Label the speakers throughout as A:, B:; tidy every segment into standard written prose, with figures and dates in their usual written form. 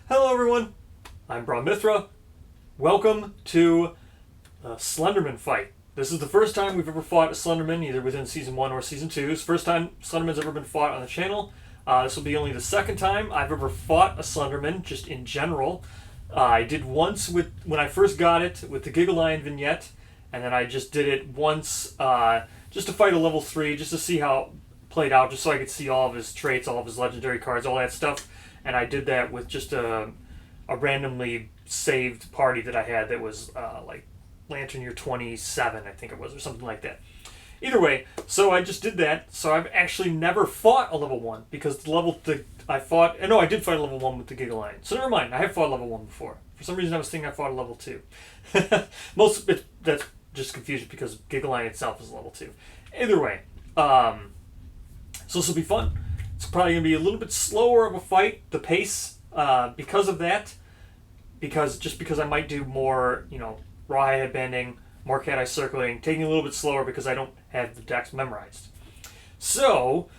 A: Hello everyone, I'm Mithra. Welcome to a Slenderman fight. This is the first time we've ever fought a Slenderman, either within Season 1 or Season 2. It's the first time Slenderman's ever been fought on the channel. This will be only the second time I've ever fought a Slenderman, just in general. I did once when I first got it with the Giggle Lion vignette, and then I just did it once just to fight a level 3, just to see how it played out, just so I could see all of his traits, all of his legendary cards, all that stuff. And I did that with just a randomly saved party that I had that was like Lantern Year 27, I think it was, or something like that. Either way, so I just did that. So I've actually never fought a level 1 because I did fight a level 1 with the Giggle Lion. So never mind, I have fought a level 1 before. For some reason I was thinking I fought a level 2. That's just confusion because Giggle Lion itself is level 2. Either way, so this will be fun. It's probably going to be a little bit slower of a fight, the pace, because of that. Because I might do more, raw headbanding, more cat-eye circling, taking a little bit slower because I don't have the decks memorized. So,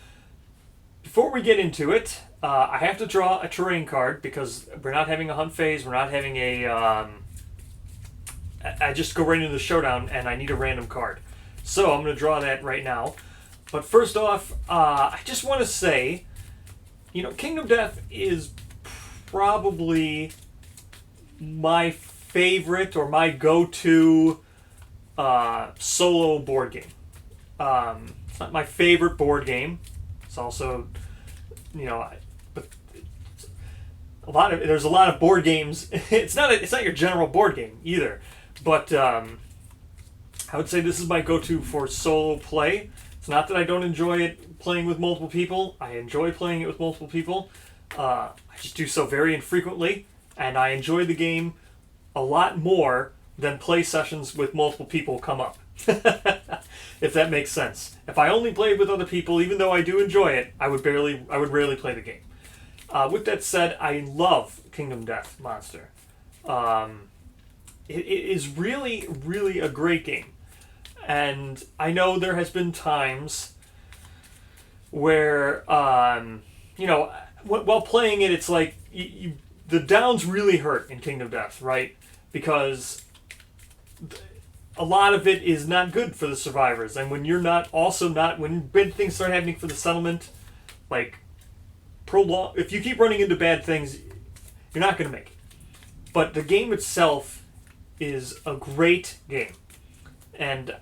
A: before we get into it, I have to draw a terrain card because we're not having a hunt phase, we're not having I just go right into the showdown and I need a random card. So, I'm going to draw that right now. But first off, I just want to say, Kingdom Death is probably my favorite or my go-to solo board game. It's not my favorite board game. It's also, but there's a lot of board games. It's not your general board game either. But I would say this is my go-to for solo play. It's not that I don't enjoy it playing with multiple people. I enjoy playing it with multiple people. I just do so very infrequently, and I enjoy the game a lot more than play sessions with multiple people come up. If that makes sense. If I only played with other people, even though I do enjoy it, I would rarely play the game. With that said, I love Kingdom Death Monster. It is really, really a great game. And I know there has been times where, while playing it, it's like the downs really hurt in Kingdom Death, right? Because a lot of it is not good for the survivors. And when when bad things start happening for the settlement, like if you keep running into bad things, you're not going to make it. But the game itself is a great game. And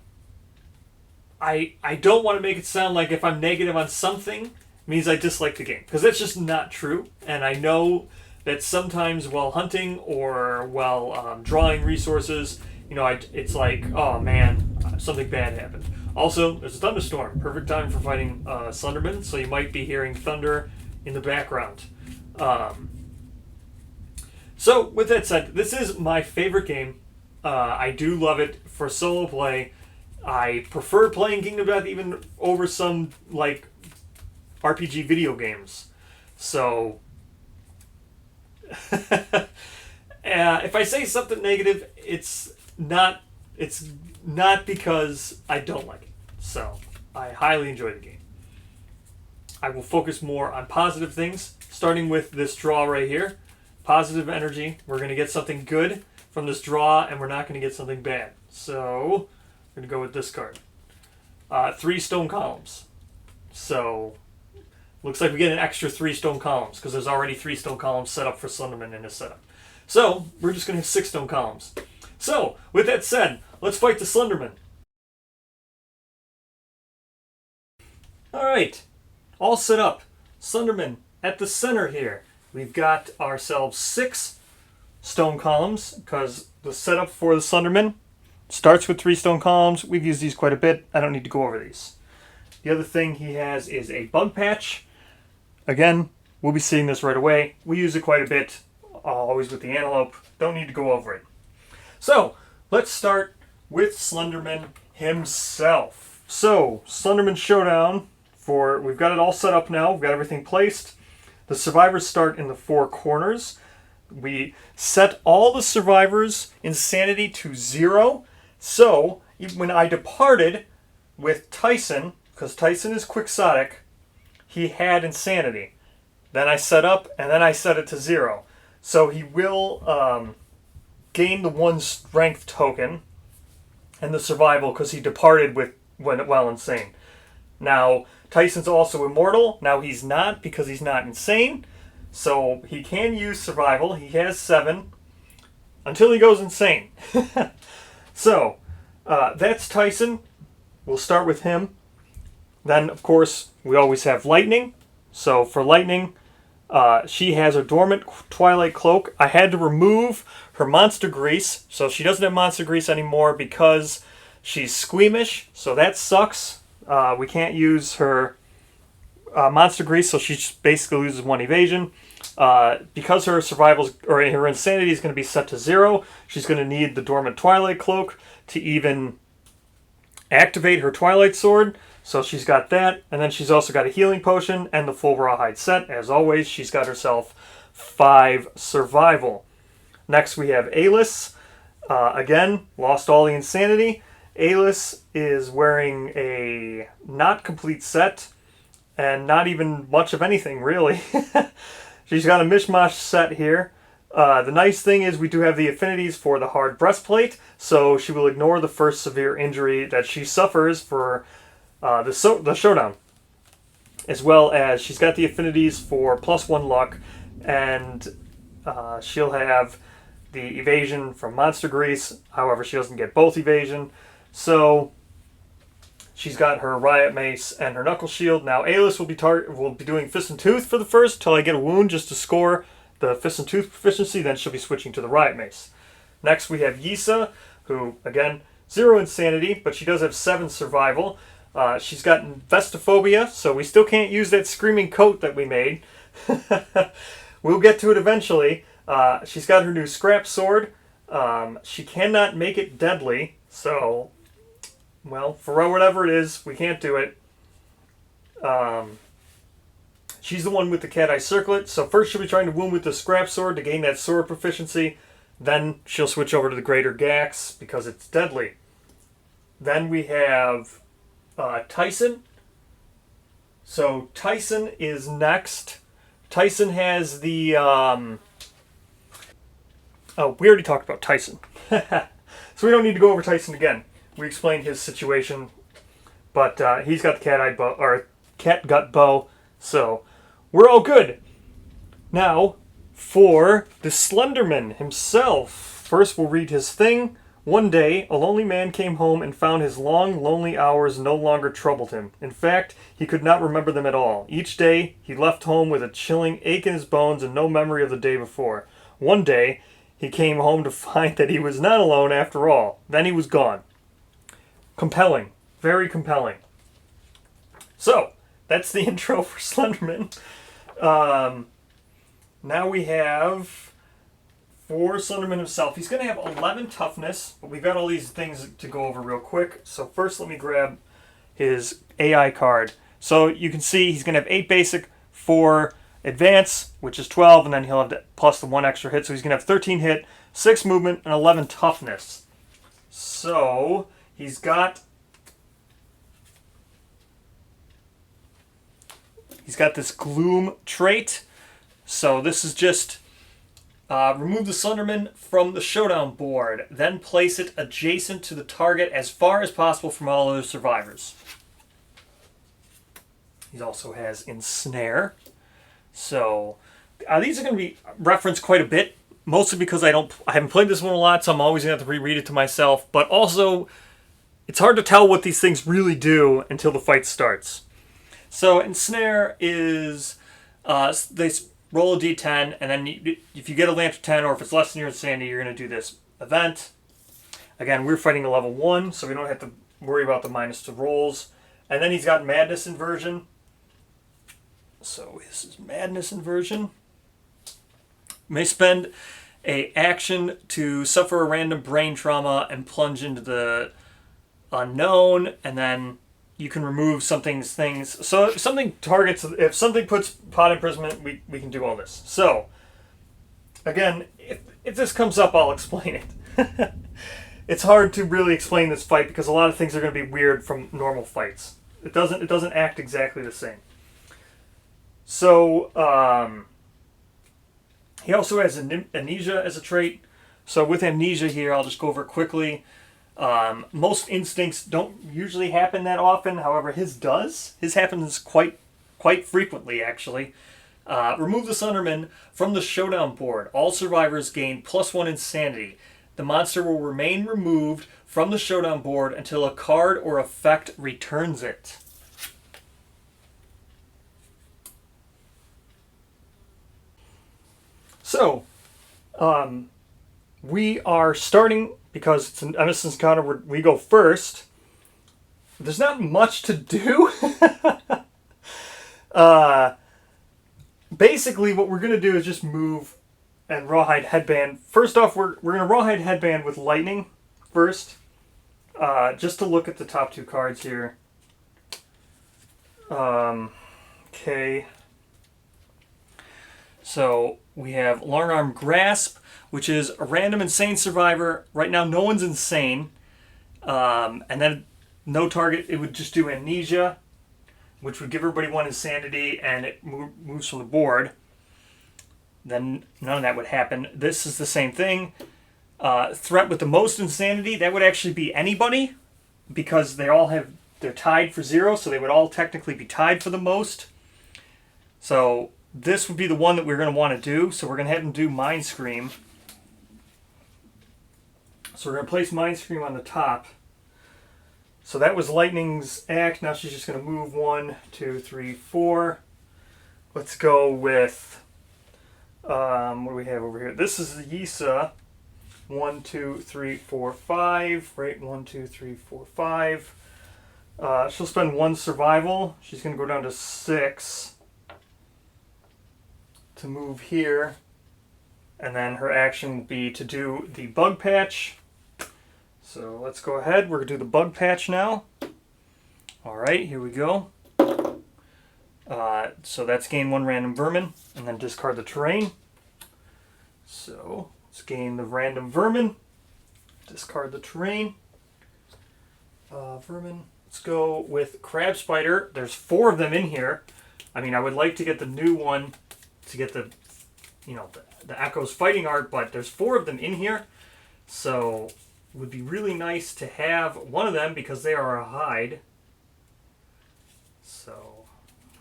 A: I don't want to make it sound like if I'm negative on something, it means I dislike the game. Because that's just not true. And I know that sometimes while hunting or while drawing resources, it's like, oh man, something bad happened. Also, there's a thunderstorm. Perfect time for fighting Slenderman, so you might be hearing thunder in the background. So, with that said, this is my favorite game. I do love it for solo play. I prefer playing Kingdom Death even over some, RPG video games. So, if I say something negative, it's not because I don't like it. So, I highly enjoy the game. I will focus more on positive things, starting with this draw right here. Positive energy. We're going to get something good from this draw, and we're not going to get something bad. So, we're going to go with this card. 3 stone columns. So, looks like we get an extra 3 stone columns, because there's already 3 stone columns set up for Slenderman in this setup. So, we're just going to have 6 stone columns. So, with that said, let's fight the Slenderman. Alright, all set up. Slenderman at the center here. We've got ourselves 6 stone columns, because the setup for the Slenderman starts with 3 stone columns. We've used these quite a bit. I don't need to go over these. The other thing he has is a bug patch. Again, we'll be seeing this right away. We use it quite a bit, always with the antelope. Don't need to go over it. So, let's start with Slenderman himself. So, Slenderman Showdown, we've got it all set up now. We've got everything placed. The survivors start in the 4 corners. We set all the survivors' insanity to 0. So, when I departed with Tyson, because Tyson is quixotic, he had insanity. Then I set up, and then I set it to 0. So he will gain the 1 strength token and the survival because he departed while insane. Now, Tyson's also immortal. Now he's not because he's not insane. So he can use survival. He has 7 until he goes insane. So that's Tyson. We'll start with him. Then, of course, we always have Lightning. So for Lightning, she has a dormant Twilight Cloak. I had to remove her Monster Grease. So she doesn't have Monster Grease anymore because she's squeamish. So that sucks. We can't use her Monster Grease, so she basically loses 1 evasion. Because her her insanity is going to be set to 0, she's going to need the dormant Twilight Cloak to even activate her Twilight Sword. So she's got that, and then she's also got a healing potion and the full Rawhide set. As always, she's got herself 5 survival. Next we have Alice. Again, lost all the insanity. Alice is wearing a not complete set and not even much of anything, really. She's got a mishmash set here. The nice thing is we do have the affinities for the hard breastplate, so she will ignore the first severe injury that she suffers for the Showdown. As well as she's got the affinities for +1 luck, and she'll have the evasion from Monster Grease. However, she doesn't get both evasion. So she's got her Riot Mace and her Knuckle Shield. Now Alice will be doing Fist and Tooth for the first till I get a wound just to score the Fist and Tooth proficiency. Then she'll be switching to the Riot Mace. Next we have Yisa, who again 0 insanity, but she does have 7 survival. She's got Vestophobia, so we still can't use that screaming coat that we made. We'll get to it eventually. She's got her new Scrap Sword. She cannot make it deadly, so, well, for whatever it is, we can't do it. She's the one with the Cat Eye Circlet, so first she'll be trying to wound with the Scrap Sword to gain that sword proficiency. Then she'll switch over to the Greater Gax because it's deadly. Then we have Tyson. So Tyson is next. Tyson has the... Oh, we already talked about Tyson. So we don't need to go over Tyson again. We explained his situation. But he's got the cat gut bow. So we're all good. Now, for the Slenderman himself. First we'll read his thing. One day, a lonely man came home and found his long, lonely hours no longer troubled him. In fact, he could not remember them at all. Each day, he left home with a chilling ache in his bones and no memory of the day before. One day, he came home to find that he was not alone after all. Then he was gone. Compelling. Very compelling. So, that's the intro for Slenderman. Now we have... For Slenderman himself, he's going to have 11 toughness, but we've got all these things to go over real quick. So first let me grab his AI card. So you can see he's going to have 8 basic, 4 advance, which is 12, and then he'll have plus the 1 extra hit. So he's going to have 13 hit, 6 movement, and 11 toughness. So he's got this gloom trait. So this is just... remove the Slenderman from the Showdown board. Then place it adjacent to the target as far as possible from all other survivors. He also has Ensnare. So these are going to be referenced quite a bit. Mostly because I haven't played this one a lot, so I'm always going to have to reread it to myself. But also, it's hard to tell what these things really do until the fight starts. So Ensnare is... they roll a d10, and then if you get a Lantern 10, or if it's less than your insanity, you're going to do this event. Again, we're fighting a level 1, so we don't have to worry about the -2 rolls. And then he's got Madness Inversion. So this is Madness Inversion. May spend a action to suffer a random brain trauma and plunge into the unknown, and then... you can remove something's things. So if something puts pot imprisonment, we can do all this. So, again, if this comes up, I'll explain it. It's hard to really explain this fight because a lot of things are going to be weird from normal fights. It doesn't act exactly the same. So, He also has amnesia as a trait. So with amnesia here, I'll just go over it quickly. Most instincts don't usually happen that often. However, his does. His happens quite frequently, actually. Remove the Slenderman from the Showdown board. All survivors gain +1 insanity. The monster will remain removed from the Showdown board until a card or effect returns it. So, we are starting, because it's an Emerson's encounter where we go first. There's not much to do. Basically, what we're going to do is just move and Rawhide Headband. First off, we're going to Rawhide Headband with Lightning first. Just to look at the top 2 cards here. Okay. So we have Long Arm Grasp, which is a random insane survivor. Right now, no one's insane. And then no target, it would just do amnesia, which would give everybody 1 insanity, and it moves from the board. Then none of that would happen. This is the same thing. Threat with the most insanity, that would actually be anybody, because they're tied for 0, so they would all technically be tied for the most. So this would be the one that we're going to want to do. So we're going to have them do Mind Scream. So we're going to place Mind Scream on the top. So that was Lightning's act. Now she's just going to move 1, 2, 3, 4. Let's go with, what do we have over here? This is the Yisa. 1, 2, 3, 4, 5. Right, 1, 2, 3, 4, 5. She'll spend 1 survival. She's going to go down to 6 to move here. And then her action will be to do the Bug Patch. So let's go ahead. We're going to do the Bug Patch now. Alright, here we go. So that's gain 1 random vermin, and then discard the terrain. So let's gain the random vermin, discard the terrain. Vermin. Let's go with Crab Spider. There's 4 of them in here. I mean, I would like to get the new one to get the, the Echoes fighting art, but there's 4 of them in here. So it would be really nice to have one of them because they are a hide. So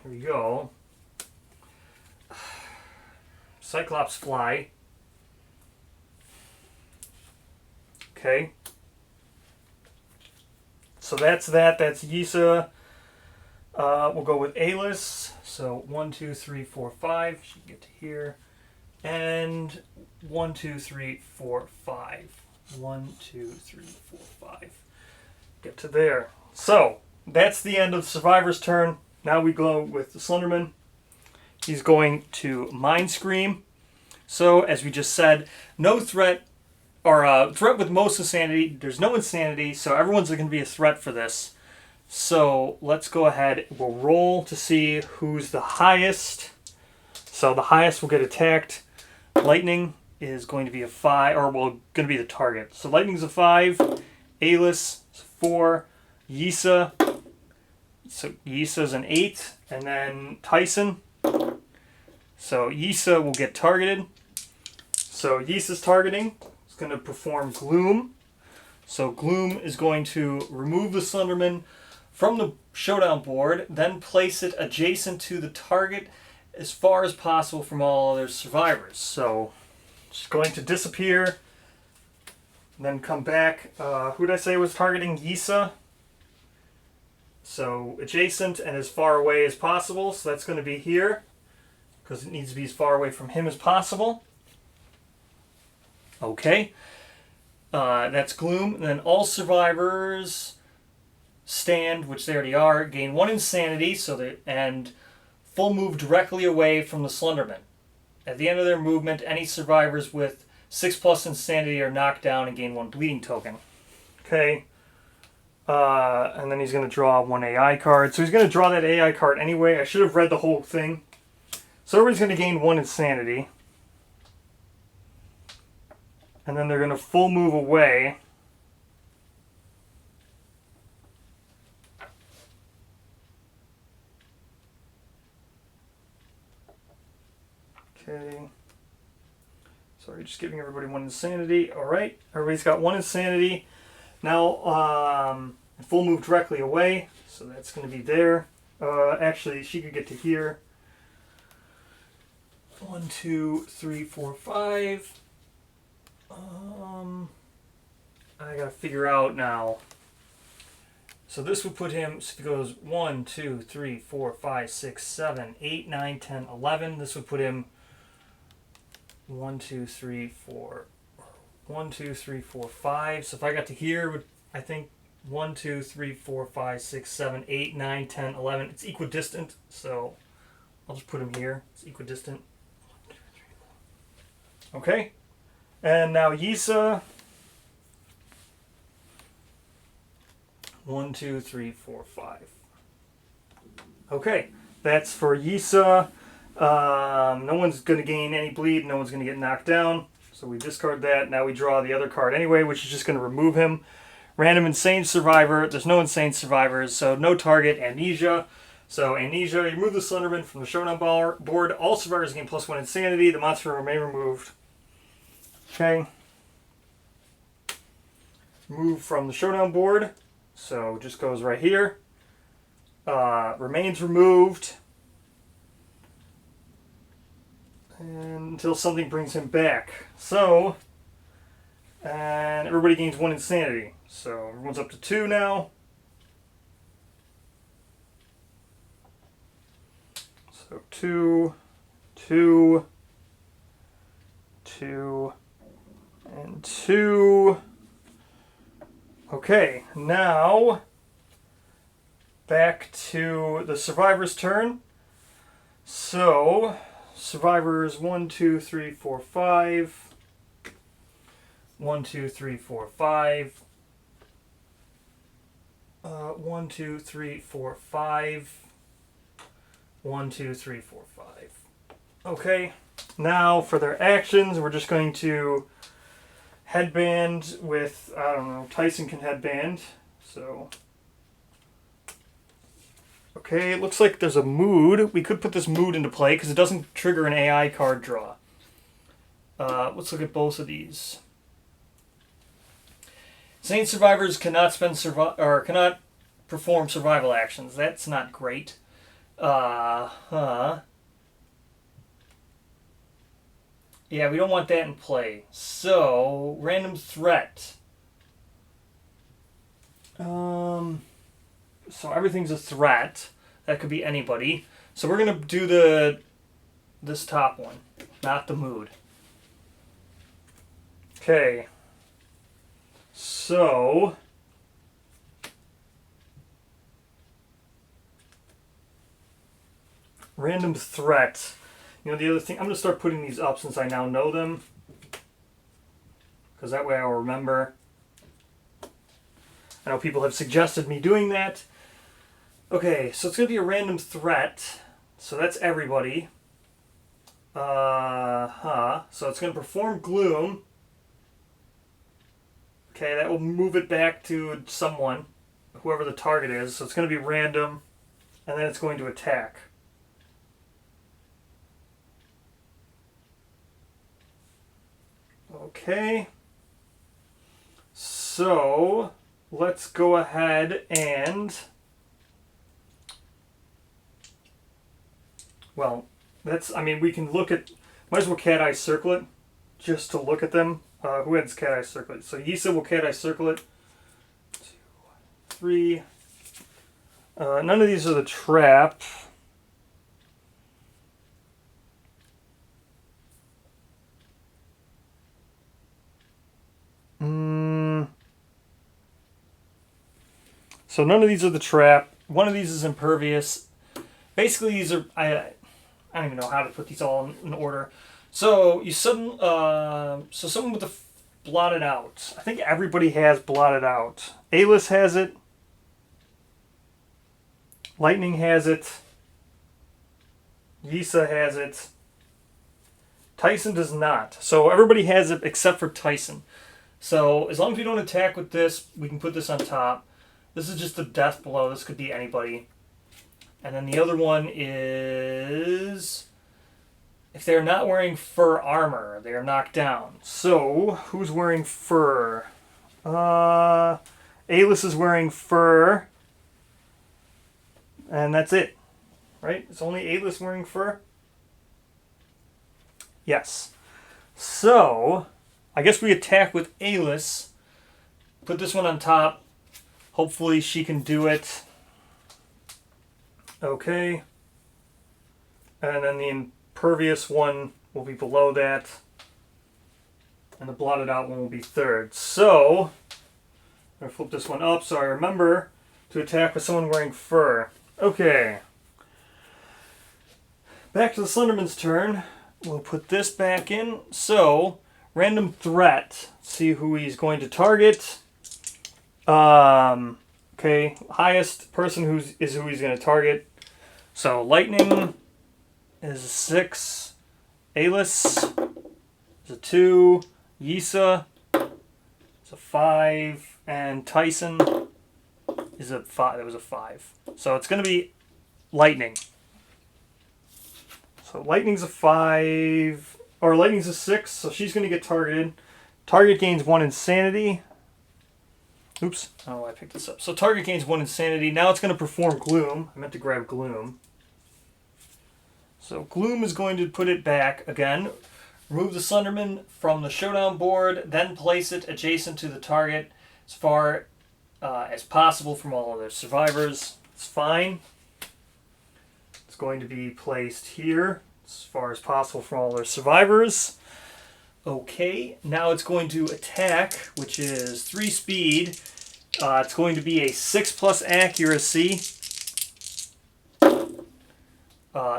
A: here we go. Cyclops Fly. Okay. So that's that. That's Yisa. We'll go with Alice. So 1, 2, 3, 4, 5. She can get to here. And 1, 2, 3, 4, 5. 1, 2, 3, 4, 5. Get to there. So that's the end of the Survivor's turn. Now we go with the Slenderman. He's going to Mind Scream. So as we just said, no threat, or threat with most insanity. There's no insanity, so everyone's going to be a threat for this. So let's go ahead. We'll roll to see who's the highest. So the highest will get attacked. Lightning is going to be a 5, or well, going to be the target. So Lightning's a 5. Alice is a 4. Yisa. So Yisa's an 8. And then Tyson. So Yisa will get targeted. So Yisa's targeting is going to perform Gloom. So Gloom is going to remove the Slenderman from the Showdown board, then place it adjacent to the target as far as possible from all other survivors. So it's going to disappear, then come back. Who did I say was targeting? Yisa. So adjacent and as far away as possible. So that's going to be here, because it needs to be as far away from him as possible. Okay. That's Gloom. And then all survivors stand, which they already are, gain 1 insanity, and full move directly away from the Slenderman. At the end of their movement, any survivors with 6+ insanity are knocked down and gain 1 bleeding token. Okay. And then he's going to draw 1 AI card. So he's going to draw that AI card anyway. I should have read the whole thing. So everybody's going to gain 1 insanity. And then they're going to full move away. Okay. Sorry, just giving everybody 1 insanity. All right, everybody's got 1 insanity. Now, full move directly away, so that's going to be there. Actually, she could get to here. 1, 2, 3, 4, 5. I gotta figure out now. So this would put him, so if he goes 1, 2, 3, 4, 5, 6, 7, 8, 9, 10, 11. This would put him 1, 2, 3, 4. 1, 2, 3, 4, 5. So if I got to here, I think 1, 2, 3, 4, 5, 6, 7, 8, 9, 10, 11. It's equidistant, so I'll just put him here. It's equidistant. 1, 2, 3, 4. Okay. And now Yisa. 1, 2, 3, 4, 5. Okay, that's for Yisa. No one's going to gain any bleed. No one's going to get knocked down. So we discard that. Now we draw the other card anyway, which is just going to remove him. Random Insane Survivor. There's no Insane Survivors, so no target. Amnesia. So Amnesia, you remove the Slenderman from the Showdown board. All survivors gain +1 Insanity. The monster will remain removed. Okay. Move from the Showdown board. So just goes right here. Remains removed. And until something brings him back. So, and everybody gains 1 insanity. So everyone's up to 2 now. So 2, 2, 2, and 2. Okay, now back to the survivor's turn. So, survivors 1, 2, 3, 4, 5. 1, 2, 3, 4, 5. 1, 2, 3, 4, 5. 1, 2, 3, 4, 5. Okay, now for their actions, we're just going to headband with, I don't know, Tyson can headband, so. Okay, it looks like there's a mood. We could put this mood into play because it doesn't trigger an AI card draw. Let's look at both of these. Insane survivors cannot cannot perform survival actions. That's not great. Yeah, we don't want that in play. So, random threat. So everything's a threat. That could be anybody. So we're gonna do this top one, not the mood. Okay. So random threat. You know, the other thing, I'm going to start putting these up since I now know them. Because that way I'll remember. I know people have suggested me doing that. Okay, so it's going to be a random threat. So that's everybody. So it's going to perform gloom. Okay, that will move it back to someone, whoever the target is. So it's going to be random. And then it's going to attack. Okay, so let's go ahead and, well, we can look at, might as well cat eye circle it, just to look at them. Who has cat eye circle it? So Yisa will cat eye circle it. 2, 3. None of these are the trap. So none of these are the trap. One of these is impervious. Basically, these are, I don't even know how to put these all in order. So you someone with the blotted out. I think everybody has blotted out. Aylis has it. Lightning has it. Yisa has it. Tyson does not. So everybody has it except for Tyson. So as long as we don't attack with this, we can put this on top. This is just the death blow. This could be anybody. And then the other one is if they're not wearing fur armor, they are knocked down. So, who's wearing fur? Alis is wearing fur. And that's it. Right? It's only Alis wearing fur? Yes. So, I guess we attack with Alis. Put this one on top. Hopefully she can do it. Okay. And then the impervious one will be below that. And the blotted out one will be third. So, I'm going to flip this one up so I remember to attack with someone wearing fur. Okay. Back to the Slenderman's turn. We'll put this back in. So, random threat. See who he's going to target. Okay, highest person is who he's going to target. So, lightning is a 6. Alis is a 2. Yisa is a 5. And Tyson is a 5. That was a 5. So, it's going to be lightning. So lightning's a 5, or lightning's a 6, so she's going to get targeted. Target gains 1 insanity. Oops, oh, I picked this up. So target gains 1 insanity. Now it's going to perform gloom. I meant to grab gloom. So gloom is going to put it back again. Remove the Slenderman from the showdown board, then place it adjacent to the target as far as possible from all other survivors. It's fine. It's going to be placed here as far as possible from all their survivors. Okay, now it's going to attack, which is 3 speed. It's going to be a 6+ accuracy.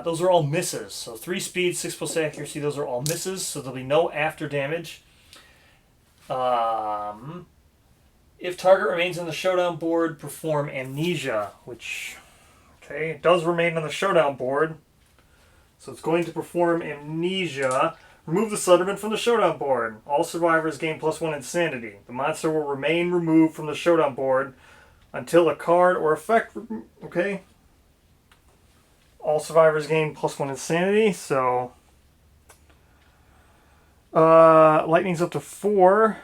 A: Those are all misses. So 3 speed, 6+ accuracy, those are all misses. So there'll be no after damage. If target remains on the showdown board, perform amnesia, which... Okay, it does remain on the showdown board. So it's going to perform amnesia. Remove the Slenderman from the showdown board. All survivors gain +1 insanity. The monster will remain removed from the showdown board until a card or effect... Okay. All survivors gain +1 insanity, so... Lightning's up to 4.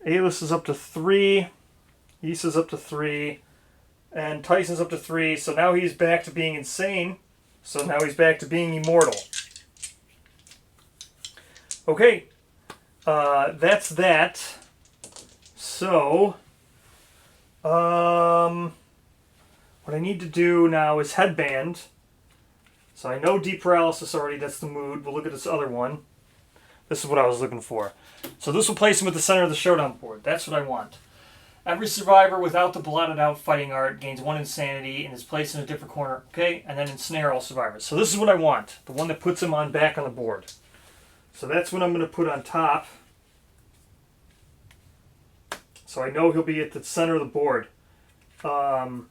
A: Alis is up to 3. Yisa's up to 3. And Tyson's up to 3, so now he's back to being insane. So now he's back to being immortal. Okay, that's that. So, what I need to do now is headband. So I know deep paralysis already, that's the mood. We'll look at this other one. This is what I was looking for. So this will place him at the center of the showdown board. That's what I want. Every survivor without the blotted out fighting art gains 1 insanity and is placed in a different corner. Okay, and then ensnare all survivors. So this is what I want. The one that puts him back on the board. So that's what I'm going to put on top. So I know he'll be at the center of the board. The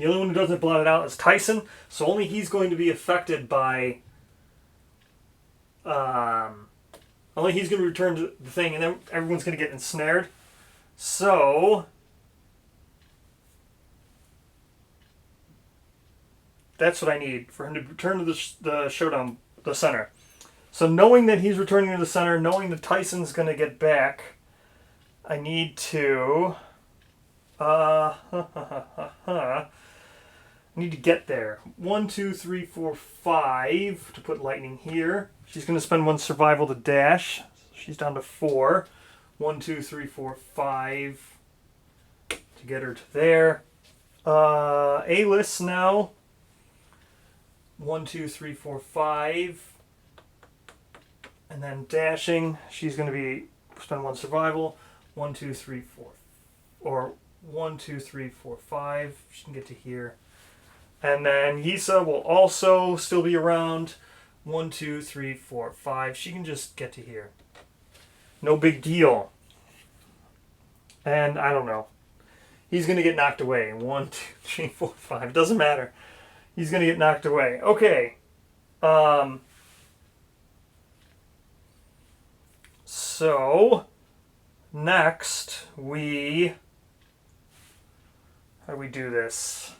A: only one who doesn't blot it out is Tyson. So only he's going to be affected by... Only he's going to return to the thing, and then everyone's going to get ensnared. So... That's what I need, for him to return to the showdown, the center. So knowing that he's returning to the center, knowing that Tyson's going to get back, I need to... I need to get there. 1, 2, 3, 4, 5 to put lightning here. She's going to spend 1 survival to dash. She's down to 4. 1, 2, 3, 4, 5 to get her to there. Alis now. 1, 2, 3, 4, 5. And then dashing. She's going to be spend 1 survival. 1, 2, 3, 4. Or 1, 2, 3, 4, 5. She can get to here. And then Yisa will also still be around. 1, 2, 3, 4, 5. She can just get to here. No big deal. And I don't know. He's going to get knocked away. 1, 2, 3, 4, 5. Doesn't matter. He's going to get knocked away. Okay. So, next we... How do we do this?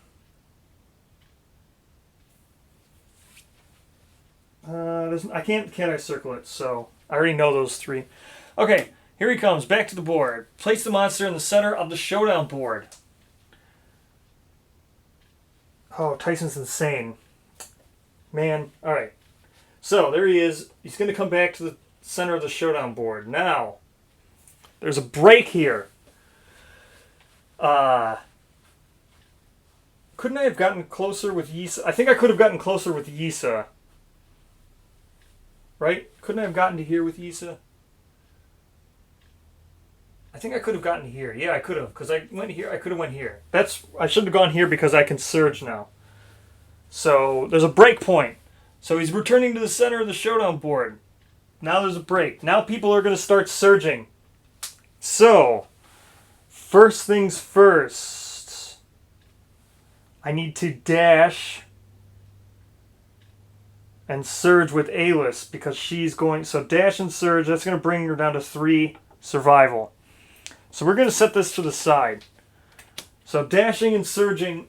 A: I can't I circle it? So I already know those three. Okay, here he comes. Back to the board. Place the monster in the center of the Showdown board. Oh, Tyson's insane. Man, alright. So, there he is. He's going to come back to the center of the Showdown board. Now, there's a break here. Couldn't I have gotten closer with Yisa? I think I could have gotten closer with Yisa. Right? Couldn't I have gotten to here with Yisa? I think I could have gotten here. Yeah, I could have. Because I went here. I could have went here. I should have gone here because I can surge now. So, there's a break point. So, he's returning to the center of the Showdown board. Now there's a break. Now people are going to start surging. So, first things first. I need to dash and surge with Alice because she's going... So, dash and surge, that's going to bring her down to 3 survival. So we're going to set this to the side. So dashing and surging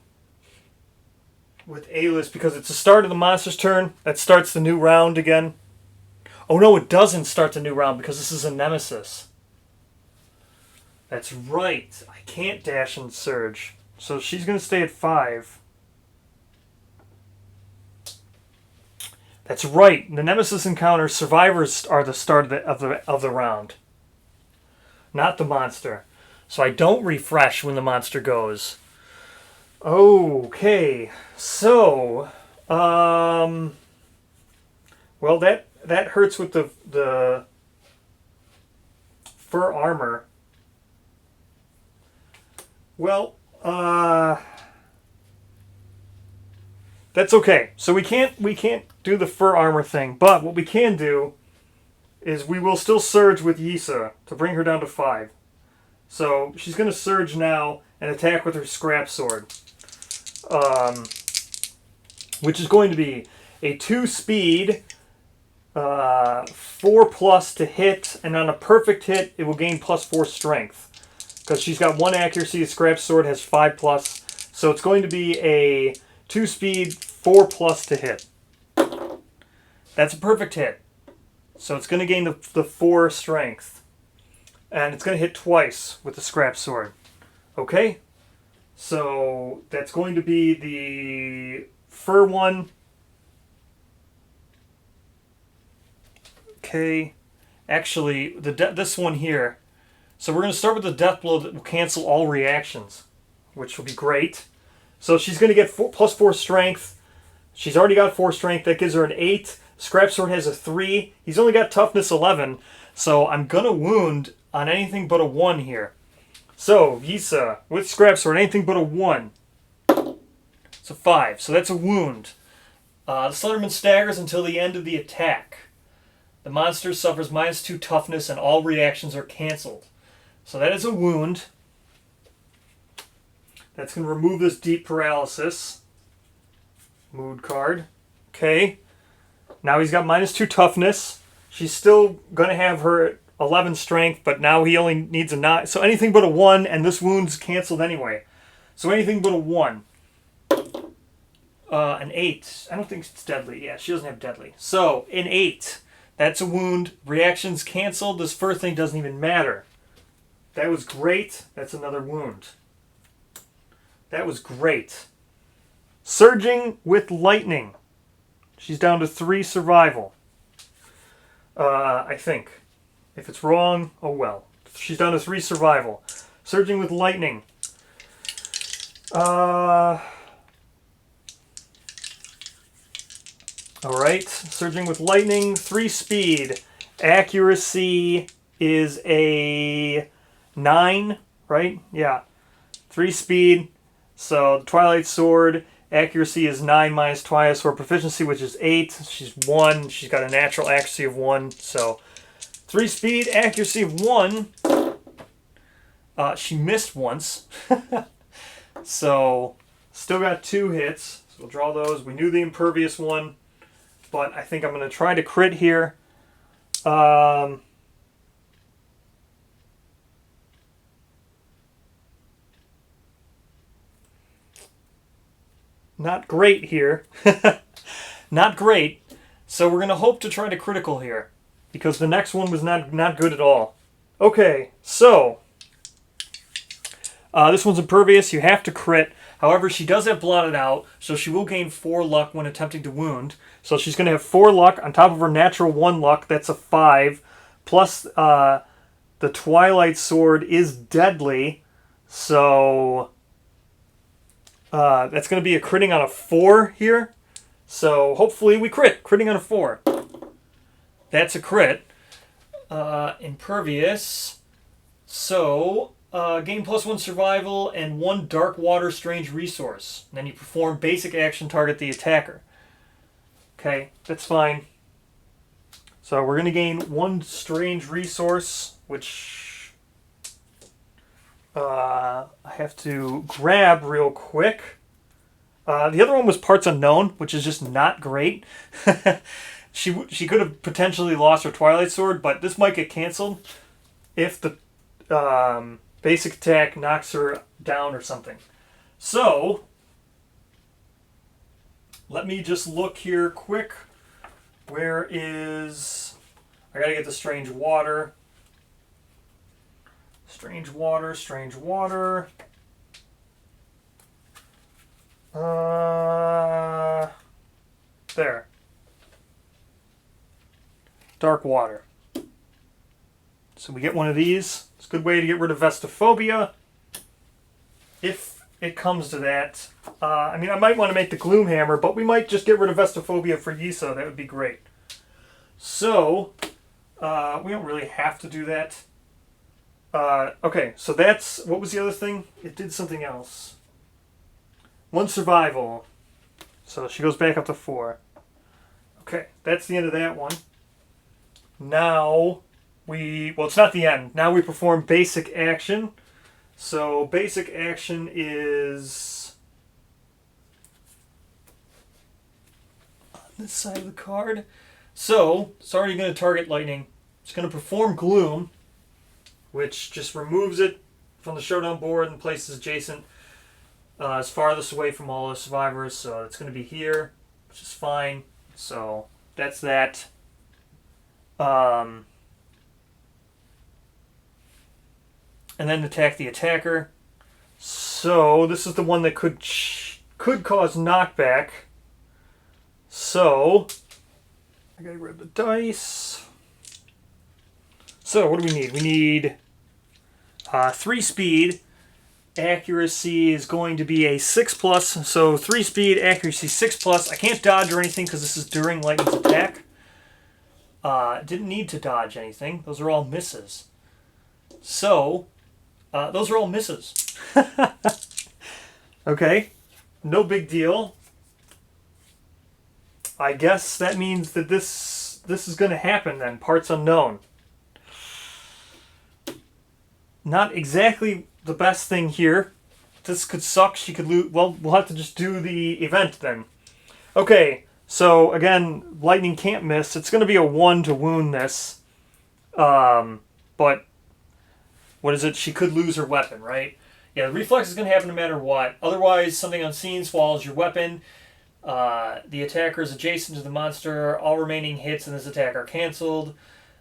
A: with Alice because it's the start of the monster's turn. That starts the new round again. Oh no, it doesn't start the new round because this is a nemesis. That's right. I can't dash and surge. So she's going to stay at 5. That's right. The nemesis encounter survivors are the start of the round. Not the monster. So I don't refresh when the monster goes. Okay. So, well, that hurts with the fur armor. Well, that's okay. So we can't do the fur armor thing, but what we can do is we will still surge with Yisa to bring her down to 5. So she's going to surge now and attack with her scrap sword. Which is going to be a 2 speed, 4+ to hit, and on a perfect hit it will gain +4 strength. Because she's got 1 accuracy, the scrap sword has 5+, so it's going to be a 2 speed, 4+ to hit. That's a perfect hit. So it's going to gain the 4 strength. And it's going to hit twice with the scrap sword. Okay? So that's going to be the fur one. Okay. Actually, this one here. So we're going to start with the death blow that will cancel all reactions, which will be great. So she's going to get +4 strength. She's already got 4 strength. That gives her an 8. Scrap sword has a 3. He's only got toughness 11. So I'm going to wound on anything but a 1 here. So, Yisa, with scrap sword, anything but a 1. So 5. So that's a wound. The Slenderman staggers until the end of the attack. The monster suffers -2 toughness and all reactions are cancelled. So that is a wound. That's going to remove this deep paralysis. Mood card. Okay. Now he's got -2 toughness. She's still going to have her 11 strength, but now he only needs a 9. So anything but a 1, and this wound's canceled anyway. So anything but a 1. An 8. I don't think it's deadly. Yeah, she doesn't have deadly. So, an 8. That's a wound. Reactions canceled. This first thing doesn't even matter. That was great. That's another wound. That was great. Surging with lightning. She's down to 3 survival. I think. If it's wrong, oh well. She's down to 3 survival. Surging with lightning. Alright. Surging with lightning. 3 speed. Accuracy is a 9, right? Yeah. 3 speed. So, Twilight Sword. Accuracy is 9 minus Twilight Sword proficiency, which is 8. She's 1. She's got a natural accuracy of 1. So, 3 speed, accuracy of 1. She missed once. So, still got 2 hits. So, we'll draw those. We knew the impervious one. But I think I'm going to try to crit here. Not great here. Not great. So we're going to hope to try to critical here, because the next one was not good at all. Okay, so this one's impervious. You have to crit. However, she does have blotted out, so she will gain 4 luck when attempting to wound. So she's going to have 4 luck on top of her natural 1 luck. That's a 5. Plus, the Twilight Sword is deadly. So that's going to be a critting on a 4 here. So hopefully we crit. Critting on a 4. That's a crit. Impervious. So gain +1 survival and 1 dark water strange resource. And then you perform basic action, target the attacker. Okay, that's fine. So we're going to gain 1 strange resource, which I have to grab real quick. The other one was parts unknown, which is just not great. She could have potentially lost her Twilight Sword, but this might get canceled if the basic attack knocks her down or something. So, let me just look here quick. Where is... I gotta get the strange water. Strange water, strange water. There. Dark water. So we get one of these. It's a good way to get rid of Vestophobia. If it comes to that. I mean, I might want to make the Gloomhammer, but we might just get rid of Vestophobia for Yiso. That would be great. So, we don't really have to do that. Okay, so that's... What was the other thing? It did something else. 1 survival. So she goes back up to 4. Okay, that's the end of that one. Now, well, it's not the end. Now we perform basic action. So basic action is on this side of the card. So it's already going to target lightning. It's going to perform gloom, which just removes it from the showdown board and places adjacent as farthest away from all the survivors. So it's going to be here, which is fine. So that's that. And then attack the attacker. So this is the one that could cause knockback. So I gotta grab the dice. So what do we need? We need 3 speed. Accuracy is going to be a 6+. So 3 speed, accuracy 6+. I can't dodge or anything because this is during lightning's attack. Didn't need to dodge anything. Those are all misses. So, those are all misses. Okay, no big deal. I guess that means that this is going to happen then. Parts unknown. Not exactly the best thing here. This could suck. She could lose. Well, we'll have to just do the event then. Okay. So, again, lightning can't miss. It's going to be a 1 to wound this. But, what is it? She could lose her weapon, right? Yeah, the reflex is going to happen no matter what. Otherwise, something unseen swallows your weapon. The attacker is adjacent to the monster. All remaining hits in this attack are canceled.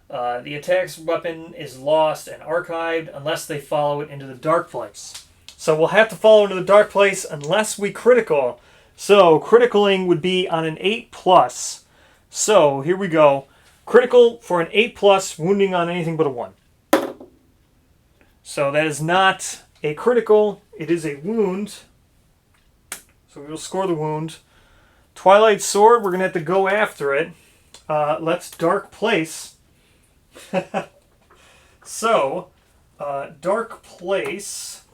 A: The attack's weapon is lost and archived unless they follow it into the dark place. So, we'll have to follow into the dark place unless we critical. So, criticaling would be on an 8+. So, here we go. Critical for an 8+, wounding on anything but a 1. So, that is not a critical. It is a wound. So, we will score the wound. Twilight Sword, we're going to have to go after it. Let's Dark Place. So, Dark Place.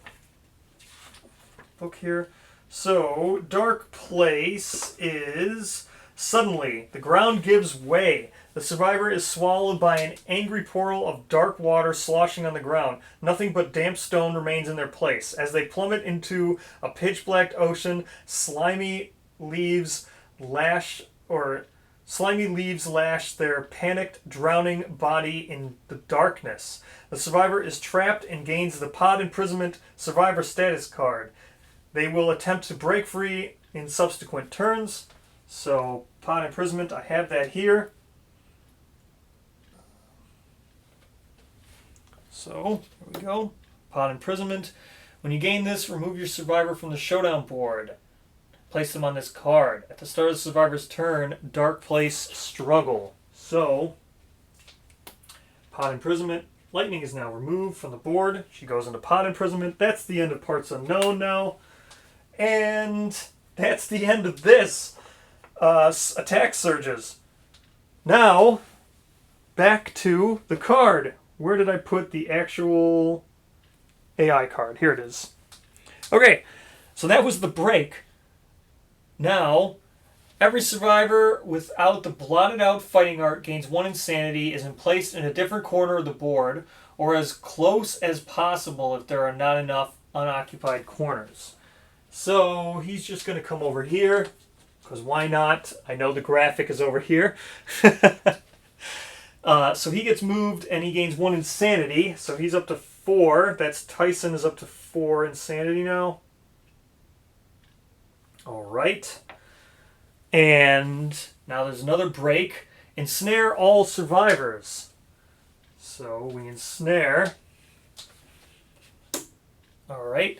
A: Look here. So, Dark Place is... Suddenly, the ground gives way. The survivor is swallowed by an angry portal of dark water sloshing on the ground. Nothing but damp stone remains in their place. As they plummet into a pitch-black ocean, slimy leaves lash their panicked, drowning body in the darkness. The survivor is trapped and gains the pod imprisonment survivor status card. They will attempt to break free in subsequent turns. So, Pod Imprisonment. I have that here. So, here we go. Pod Imprisonment. When you gain this, remove your survivor from the Showdown board. Place them on this card. At the start of the survivor's turn, Dark Place Struggle. So, Pod Imprisonment. Lightning is now removed from the board. She goes into Pod Imprisonment. That's the end of Parts Unknown now. And that's the end of this. Attack Surges. Now, back to the card. Where did I put the actual AI card? Here it is. Okay, so that was the break. Now, every survivor without the blotted out fighting art gains 1 insanity, is placed in a different corner of the board, or as close as possible if there are not enough unoccupied corners. So he's just going to come over here, because why not? I know the graphic is over here. So he gets moved and he gains 1 insanity, so he's up to 4. That's Tyson is up to 4 insanity now. Alright. And now there's another break. Ensnare all survivors. So we ensnare. Alright.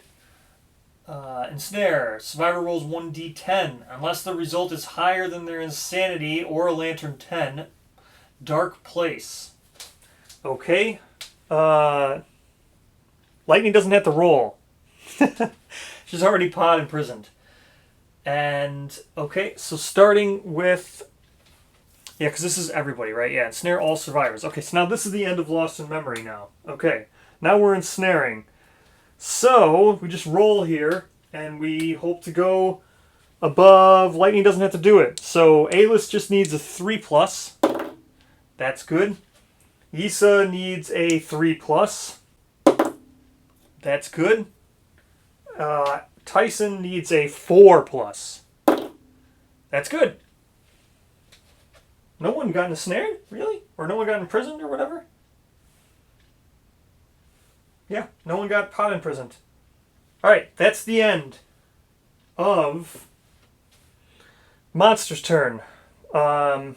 A: Ensnare. Survivor rolls 1d10. Unless the result is higher than their insanity or a lantern 10. Dark Place. Okay. Lightning doesn't have to roll. She's already pod imprisoned. And, okay, so starting with... Yeah, because this is everybody, right? Yeah, ensnare all survivors. Okay, so now this is the end of Lost in Memory now. Okay, now we're ensnaring. So, we just roll here, and we hope to go above. Lightning doesn't have to do it. So, A-list just needs a 3+. That's good. Yisa needs a 3+. That's good. Tyson needs a 4+. That's good. No one got ensnared? Really? Or no one got imprisoned or whatever? Yeah, no one got pod imprisoned. Alright, that's the end of Monster's turn. Yisa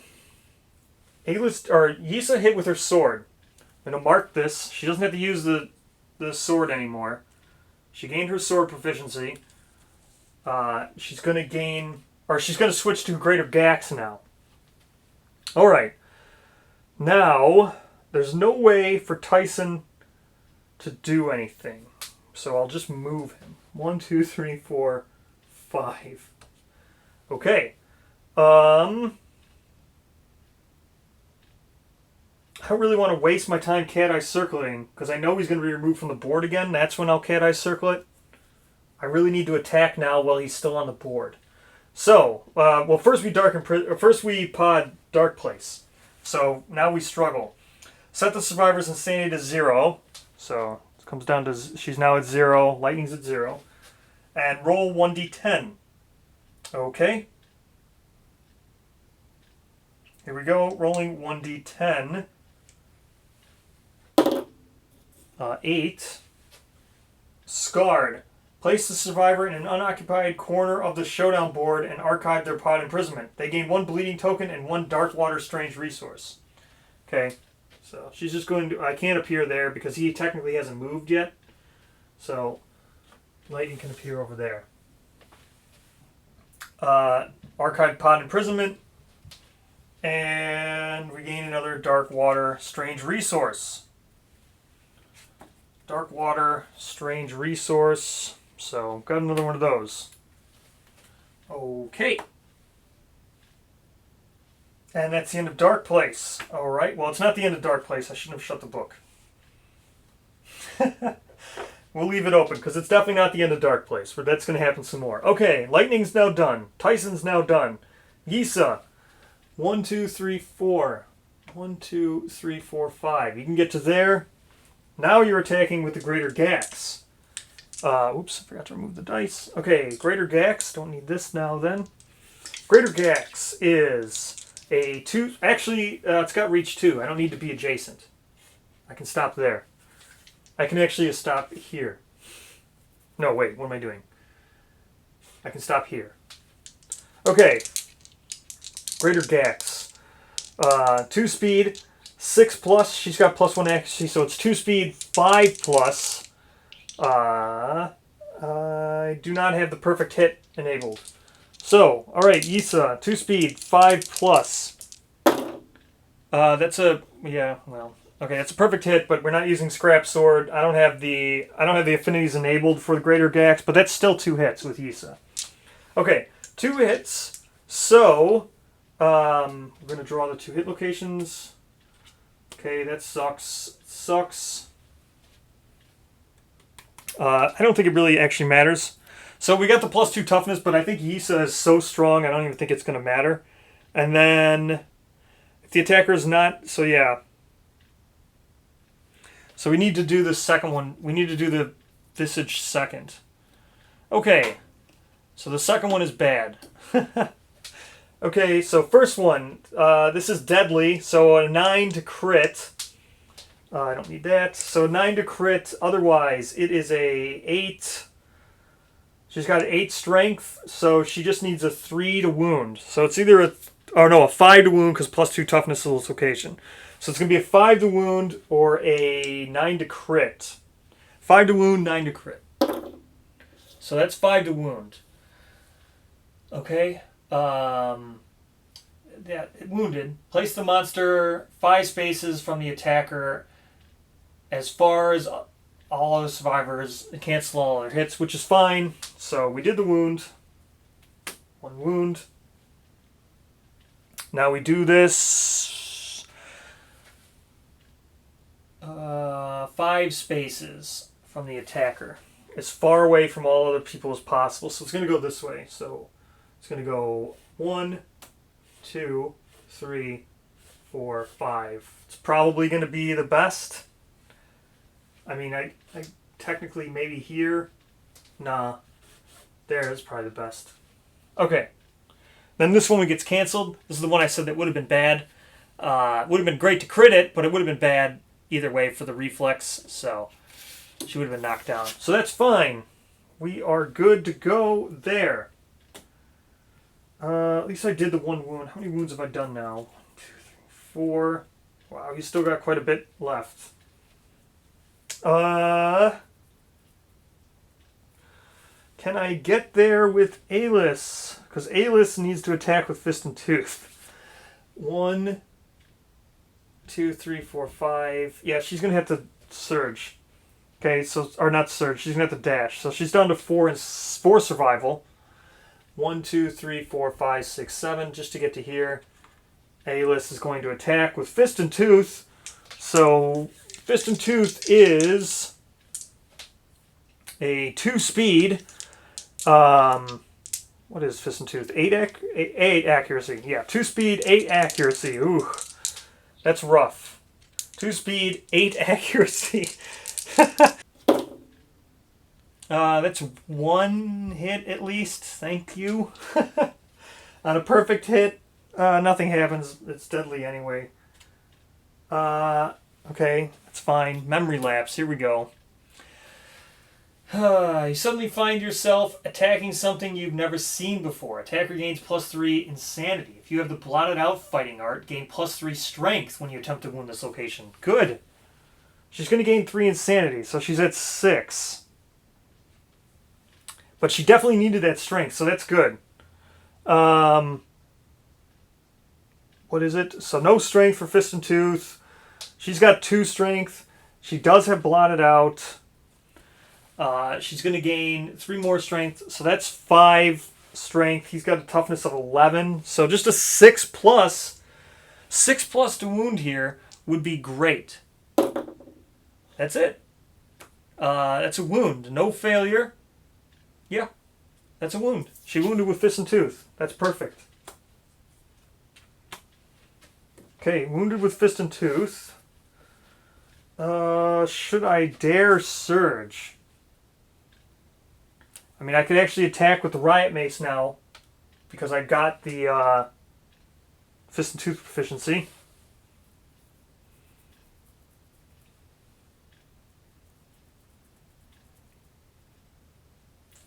A: hit with her sword. I'm going to mark this. She doesn't have to use the sword anymore. She gained her sword proficiency. She's going to gain... Or she's going to switch to Greater Gax now. Alright. Now, there's no way for Tyson to do anything. So I'll just move him. 1, 2, 3, 4, 5. Okay. I don't really want to waste my time Cat Eye circling, because I know he's going to be removed from the board again. That's when I'll Cat Eye circle it. I really need to attack now while he's still on the board. So, well, first we pod Dark Place. So now we struggle. Set the survivor's insanity to 0. So it comes down to she's now at 0. Lightning's at 0. And roll 1d10. Okay. Here we go. Rolling 1d10. 8. Scarred. Place the survivor in an unoccupied corner of the Showdown board and archive their pod imprisonment. They gain 1 bleeding token and 1 Dark Water Strange resource. Okay, so she's just going to... I can't appear there because he technically hasn't moved yet. So, Lightning can appear over there. Archive pod imprisonment. And we gain another Dark Water Strange resource. Dark Water Strange resource. So, got another one of those. Okay. And that's the end of Dark Place. Alright, well, it's not the end of Dark Place. I shouldn't have shut the book. We'll leave it open, because it's definitely not the end of Dark Place, but that's going to happen some more. Okay, Lightning's now done. Tyson's now done. Yisa. 1, 2, 3, 4. 1, 2, 3, 4, 5. You can get to there. Now you're attacking with the Greater Gax. Oops, I forgot to remove the dice. Okay, Greater Gax. Don't need this now then. Greater Gax is a 2... Actually, it's got reach 2. I don't need to be adjacent. I can stop there. I can actually stop here. No, wait, what am I doing? I can stop here. Okay. Greater Gax. 2 speed, 6 plus. She's got +1 accuracy, so it's 2 speed, 5 plus. I do not have the perfect hit enabled. So, alright, Yisa, 2 speed, 5 plus. That's a, yeah, well, okay, that's a perfect hit, but we're not using Scrap Sword. I don't have the affinities enabled for the Greater Gax, but that's still 2 hits with Yisa. Okay, 2 hits. So, we're going to draw the 2 hit locations. Okay, that sucks. Sucks. I don't think it really actually matters. So we got the +2 toughness, but I think Yisa is so strong, I don't even think it's going to matter. And then, if the attacker is not, so yeah. So we need to do the second one. We need to do the Visage second. Okay, so the second one is bad. Okay, so first one, this is deadly, so a 9 to crit. I don't need that. So 9 to crit, otherwise it is a 8. She's got an 8 strength, so she just needs a 3 to wound. So it's either a 5 to wound because +2 toughness to this location. So it's going to be a 5 to wound or a 9 to crit. 5 to wound, 9 to crit. So that's 5 to wound. Okay. Yeah, wounded. Place the monster 5 spaces from the attacker as far as all the survivors and cancel all their hits, which is fine. So we did the wound. 1 wound. Now we do this 5 spaces from the attacker, as far away from all other people as possible. So it's going to go this way. So it's going to go 1, 2, 3, 4, 5. It's probably going to be the best. I mean, I technically maybe here. Nah. There is probably the best. Okay. Then this one gets canceled. This is the one I said that would have been bad. Would have been great to crit it, but it would have been bad either way for the reflex. So she would have been knocked down. So that's fine. We are good to go there. At least I did the 1 wound. How many wounds have I done now? 1, 2, 3, 4. Wow, he's still got quite a bit left. Can I get there with Alice? Because Alice needs to attack with Fist and Tooth. 1, 2, 3, 4, 5. Yeah, she's going to have to surge. Okay, so, or not surge, she's going to have to dash. So she's down to 4 survival. 1, 2, 3, 4, 5, 6, 7, just to get to here. Alice is going to attack with Fist and Tooth. So Fist and Tooth is a 2 speed. What is Fist and Tooth? 8 accuracy. Yeah, 2 speed, 8 accuracy. Ooh, that's rough. 2 speed, 8 accuracy. That's 1 hit at least. Thank you. On a perfect hit, nothing happens. It's deadly anyway. Okay, that's fine. Memory lapse. Here we go. You suddenly find yourself attacking something you've never seen before. Attacker gains +3 insanity. If you have the blotted out fighting art, gain +3 strength when you attempt to wound this location. Good. She's going to gain 3 insanity, so she's at 6. But she definitely needed that strength, so that's good. What is it? So no strength for Fist and Tooth. She's got 2 strength. She does have blotted out. She's going to gain 3 more strength, so that's 5 strength. He's got a toughness of 11, so just a 6 plus. 6 plus to wound here would be great. That's it. That's a wound. No failure. Yeah, that's a wound. She wounded with Fist and Tooth. That's perfect. Okay, wounded with Fist and Tooth. Should I dare surge? I mean, I could actually attack with the Riot Mace now because I got the Fist and Tooth proficiency.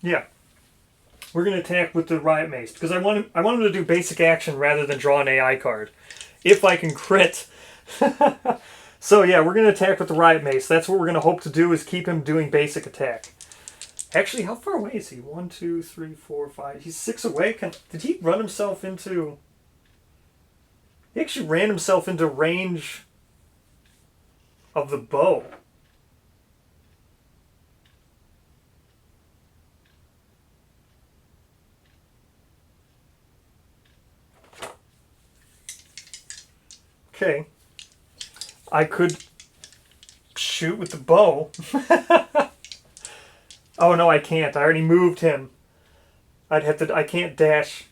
A: Yeah. we're going to attack with the Riot Mace. Because I want him to do basic action rather than draw an AI card. If I can crit. So yeah, we're going to attack with the Riot Mace. That's what we're going to hope to do, is keep him doing basic attack. Actually, how far away is he? 1, 2, 3, 4, 5. He's 6 away. Did he run himself into... He actually ran himself into range of the bow. Okay. I could shoot with the bow. Oh no, I can't. I already moved him. I can't dash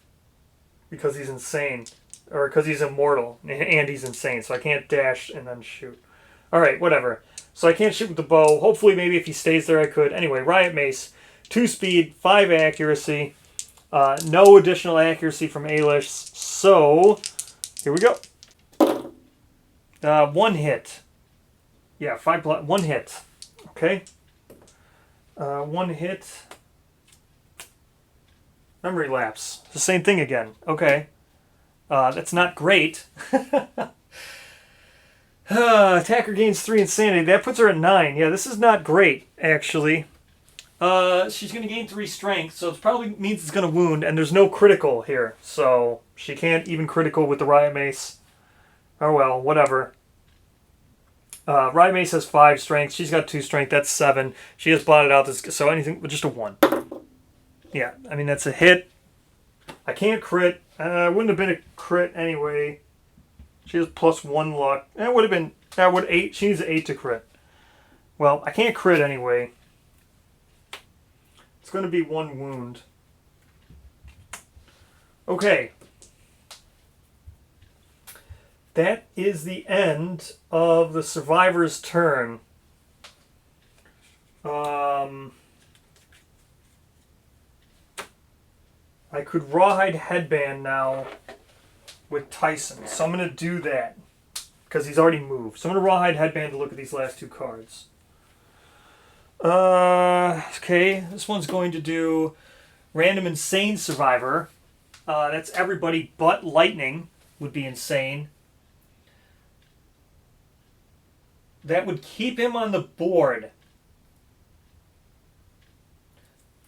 A: because he's insane. Or because he's immortal and he's insane. So I can't dash and then shoot. Alright, whatever. So I can't shoot with the bow. Hopefully maybe if he stays there I could. Anyway, Riot Mace. 2 speed, 5 accuracy. No additional accuracy from Ailish. So, here we go. 1 hit. Yeah, 1 hit. Okay. 1 hit. Memory lapse. It's the same thing again. Okay. That's not great. Attacker gains 3 insanity. That puts her at 9. Yeah, this is not great, actually. She's going to gain 3 strength, so it probably means it's going to wound, and there's no critical here. So, she can't even critical with the Riot Mace. Oh well, whatever. Riot Mace has 5 strength. She's got 2 strength. That's 7. She has blotted out this, so anything with just a 1. Yeah, I mean, that's a hit. I can't crit. Wouldn't have been a crit anyway. She has +1 luck. That would have been... That would 8. She needs an 8 to crit. Well, I can't crit anyway. It's going to be 1 wound. Okay. That is the end of the survivor's turn. I could Rawhide Headband now with Tyson. So I'm going to do that because he's already moved. So I'm going to Rawhide Headband to look at these last 2 cards. Okay, this one's going to do Random Insane Survivor. That's everybody but Lightning would be insane. That would keep him on the board.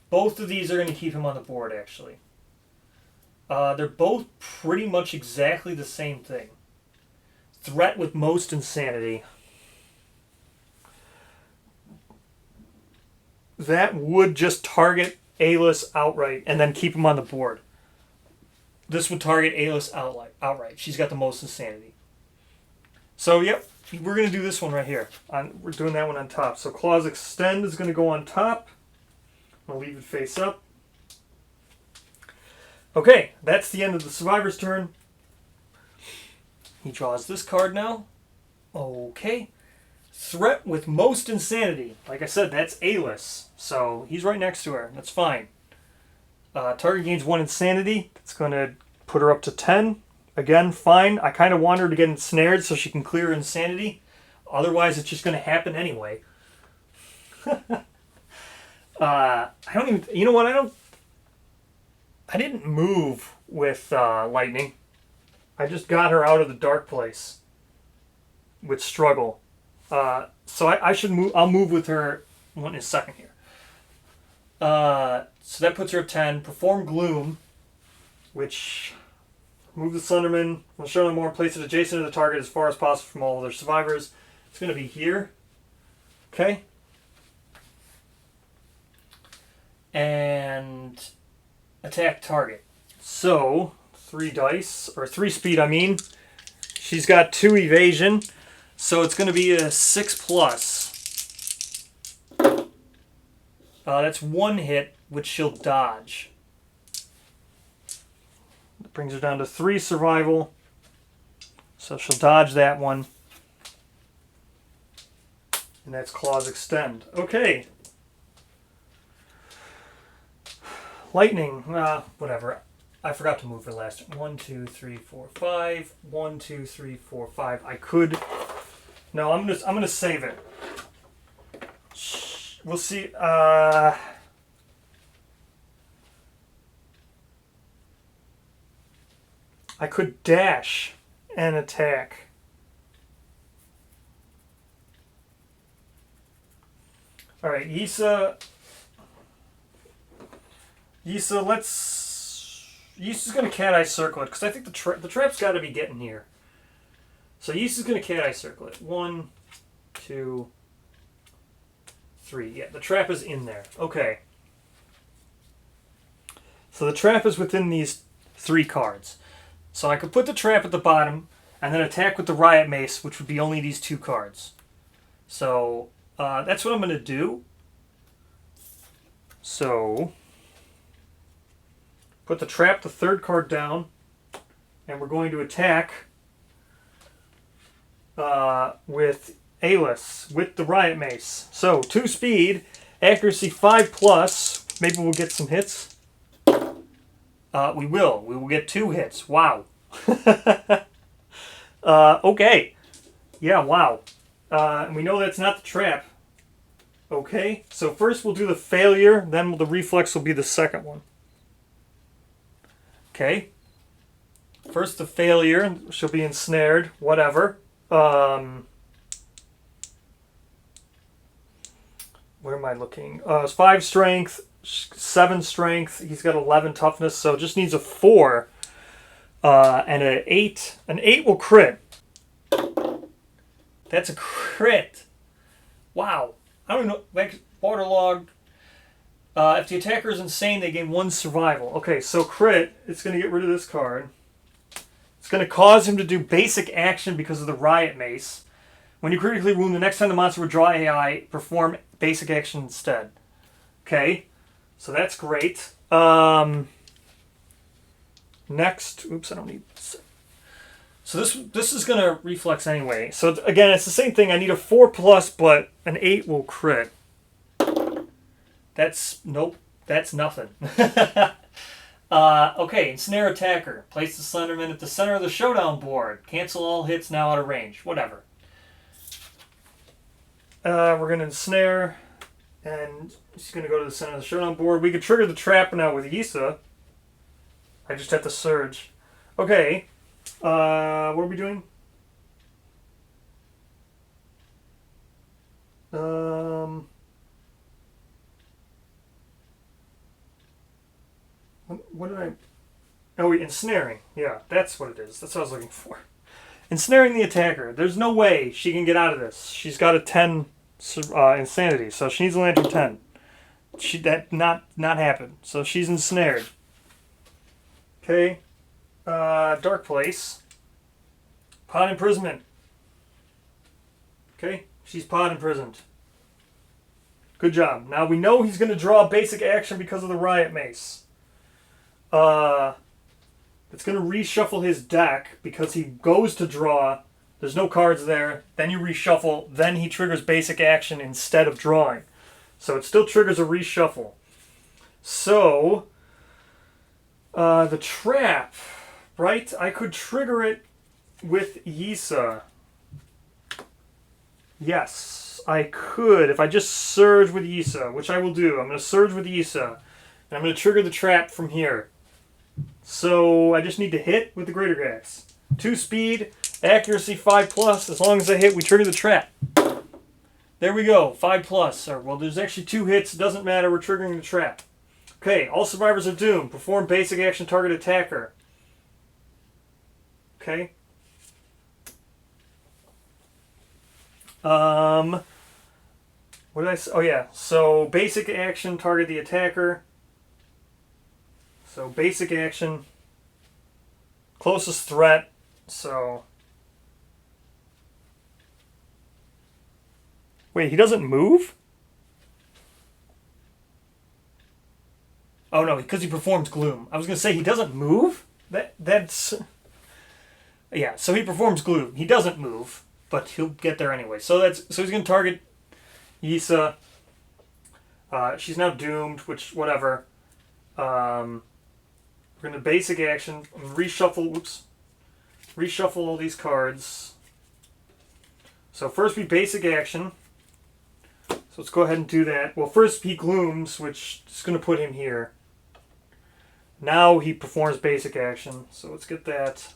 A: Both of these are going to keep him on the board, actually. They're both pretty much exactly the same thing. Threat with most insanity. That would just target Ailish outright and then keep him on the board. This would target Ailish outright. She's got the most insanity. So, yep. We're going to do this one right here. We're doing that one on top. So Claws Extend is going to go on top. I'm going to leave it face up. Okay, that's the end of the survivor's turn. He draws this card now. Okay. Threat with most insanity. Like I said, that's Ailish. So he's right next to her. That's fine. Target gains 1 insanity. That's going to put her up to 10. Again, fine. I kind of want her to get ensnared so she can clear insanity. Otherwise, it's just going to happen anyway. I don't even... You know what? I didn't move with Lightning. I just got her out of the dark place with struggle. So I should move... I'll move with her in a second here. So that puts her at 10. Perform Gloom, which... Move the Slenderman. We'll show them more. Place it adjacent to the target as far as possible from all other survivors. It's going to be here. Okay. And attack target. So, 3 dice, or 3 speed, I mean. She's got 2 evasion. So it's going to be a 6+. That's 1 hit, which she'll dodge. Brings her down to 3 survival. So she'll dodge that one. And that's Claws Extend. Okay. Lightning. Whatever. I forgot to move her last. 1, 2, 3, 4, 5. 1, 2, 3, 4, 5. I could... No, I'm gonna save it. We'll see. I could dash and attack. All right, Yisa, Yisa's going to Cat Eye Circle it, because I think the trap's got to be getting here. So Yisa's going to Cat Eye Circle it. 1, 2, 3. Yeah, the trap is in there. Okay. So the trap is within these 3 cards. So I could put the trap at the bottom and then attack with the Riot Mace, which would be only these 2 cards. So that's what I'm going to do. So put the trap, the 3rd card down, and we're going to attack with Alis, with the Riot Mace. So 2 speed, accuracy 5+, maybe we'll get some hits. We will get 2 hits. Wow. Okay. Yeah, wow. And we know that's not the trap. Okay, so first we'll do the failure, then the reflex will be the second one. Okay. First the failure, she'll be ensnared, whatever. Where am I looking? It's 5 strength, 7 strength. He's got 11 toughness, so just needs a 4 and an 8. An 8 will crit. That's a crit. Wow. I don't know. Like waterlogged. If the attacker is insane, they gain 1 survival. Okay, so crit. It's going to get rid of this card. It's going to cause him to do basic action because of the Riot Mace. When you critically wound, the next time the monster would draw AI, perform basic action instead. Okay, so that's great. Next, oops, I don't need. So this is gonna reflex anyway. So again, it's the same thing. I need a 4+, but an 8 will crit. That's nope. That's nothing. Okay, ensnare attacker. Place the Slenderman at the center of the Showdown board. Cancel all hits now out of range. Whatever. We're going to ensnare, and she's going to go to the center of the Showdown board. We could trigger the trap now with Yisa. I just have to surge. Okay. What are we doing? What did I... Oh, ensnaring. Yeah, that's what it is. That's what I was looking for. Ensnaring the attacker. There's no way she can get out of this. She's got a 10 insanity, so she needs a land from 10. That not happen. So she's ensnared. Okay. Dark Place. Pod imprisonment. Okay, she's pod imprisoned. Good job. Now we know he's going to draw basic action because of the Riot Mace. It's going to reshuffle his deck because he goes to draw. There's no cards there. Then you reshuffle. Then he triggers basic action instead of drawing. So it still triggers a reshuffle. So, the trap, right? I could trigger it with Yisa. Yes, I could. If I just surge with Yisa, which I will do. I'm going to surge with Yisa. And I'm going to trigger the trap from here. So I just need to hit with the Greater Gax. 2 speed, accuracy 5+. As long as I hit, we trigger the trap. There we go, 5+. Or, well, there's actually 2 hits. It doesn't matter. We're triggering the trap. Okay, all survivors are doomed. Perform basic action target attacker. Okay. What did I say? Oh, yeah. So basic action target the attacker. So basic action, closest threat, so... Wait, he doesn't move? Oh no, because he performs Gloom. I was going to say he doesn't move? That's... Yeah, so he performs Gloom. He doesn't move, but he'll get there anyway. So he's going to target Yisa. She's now doomed, which, whatever. We're going to basic action, reshuffle all these cards. So first we basic action. So let's go ahead and do that. Well, first he glooms, which is going to put him here. Now he performs basic action. So let's get that.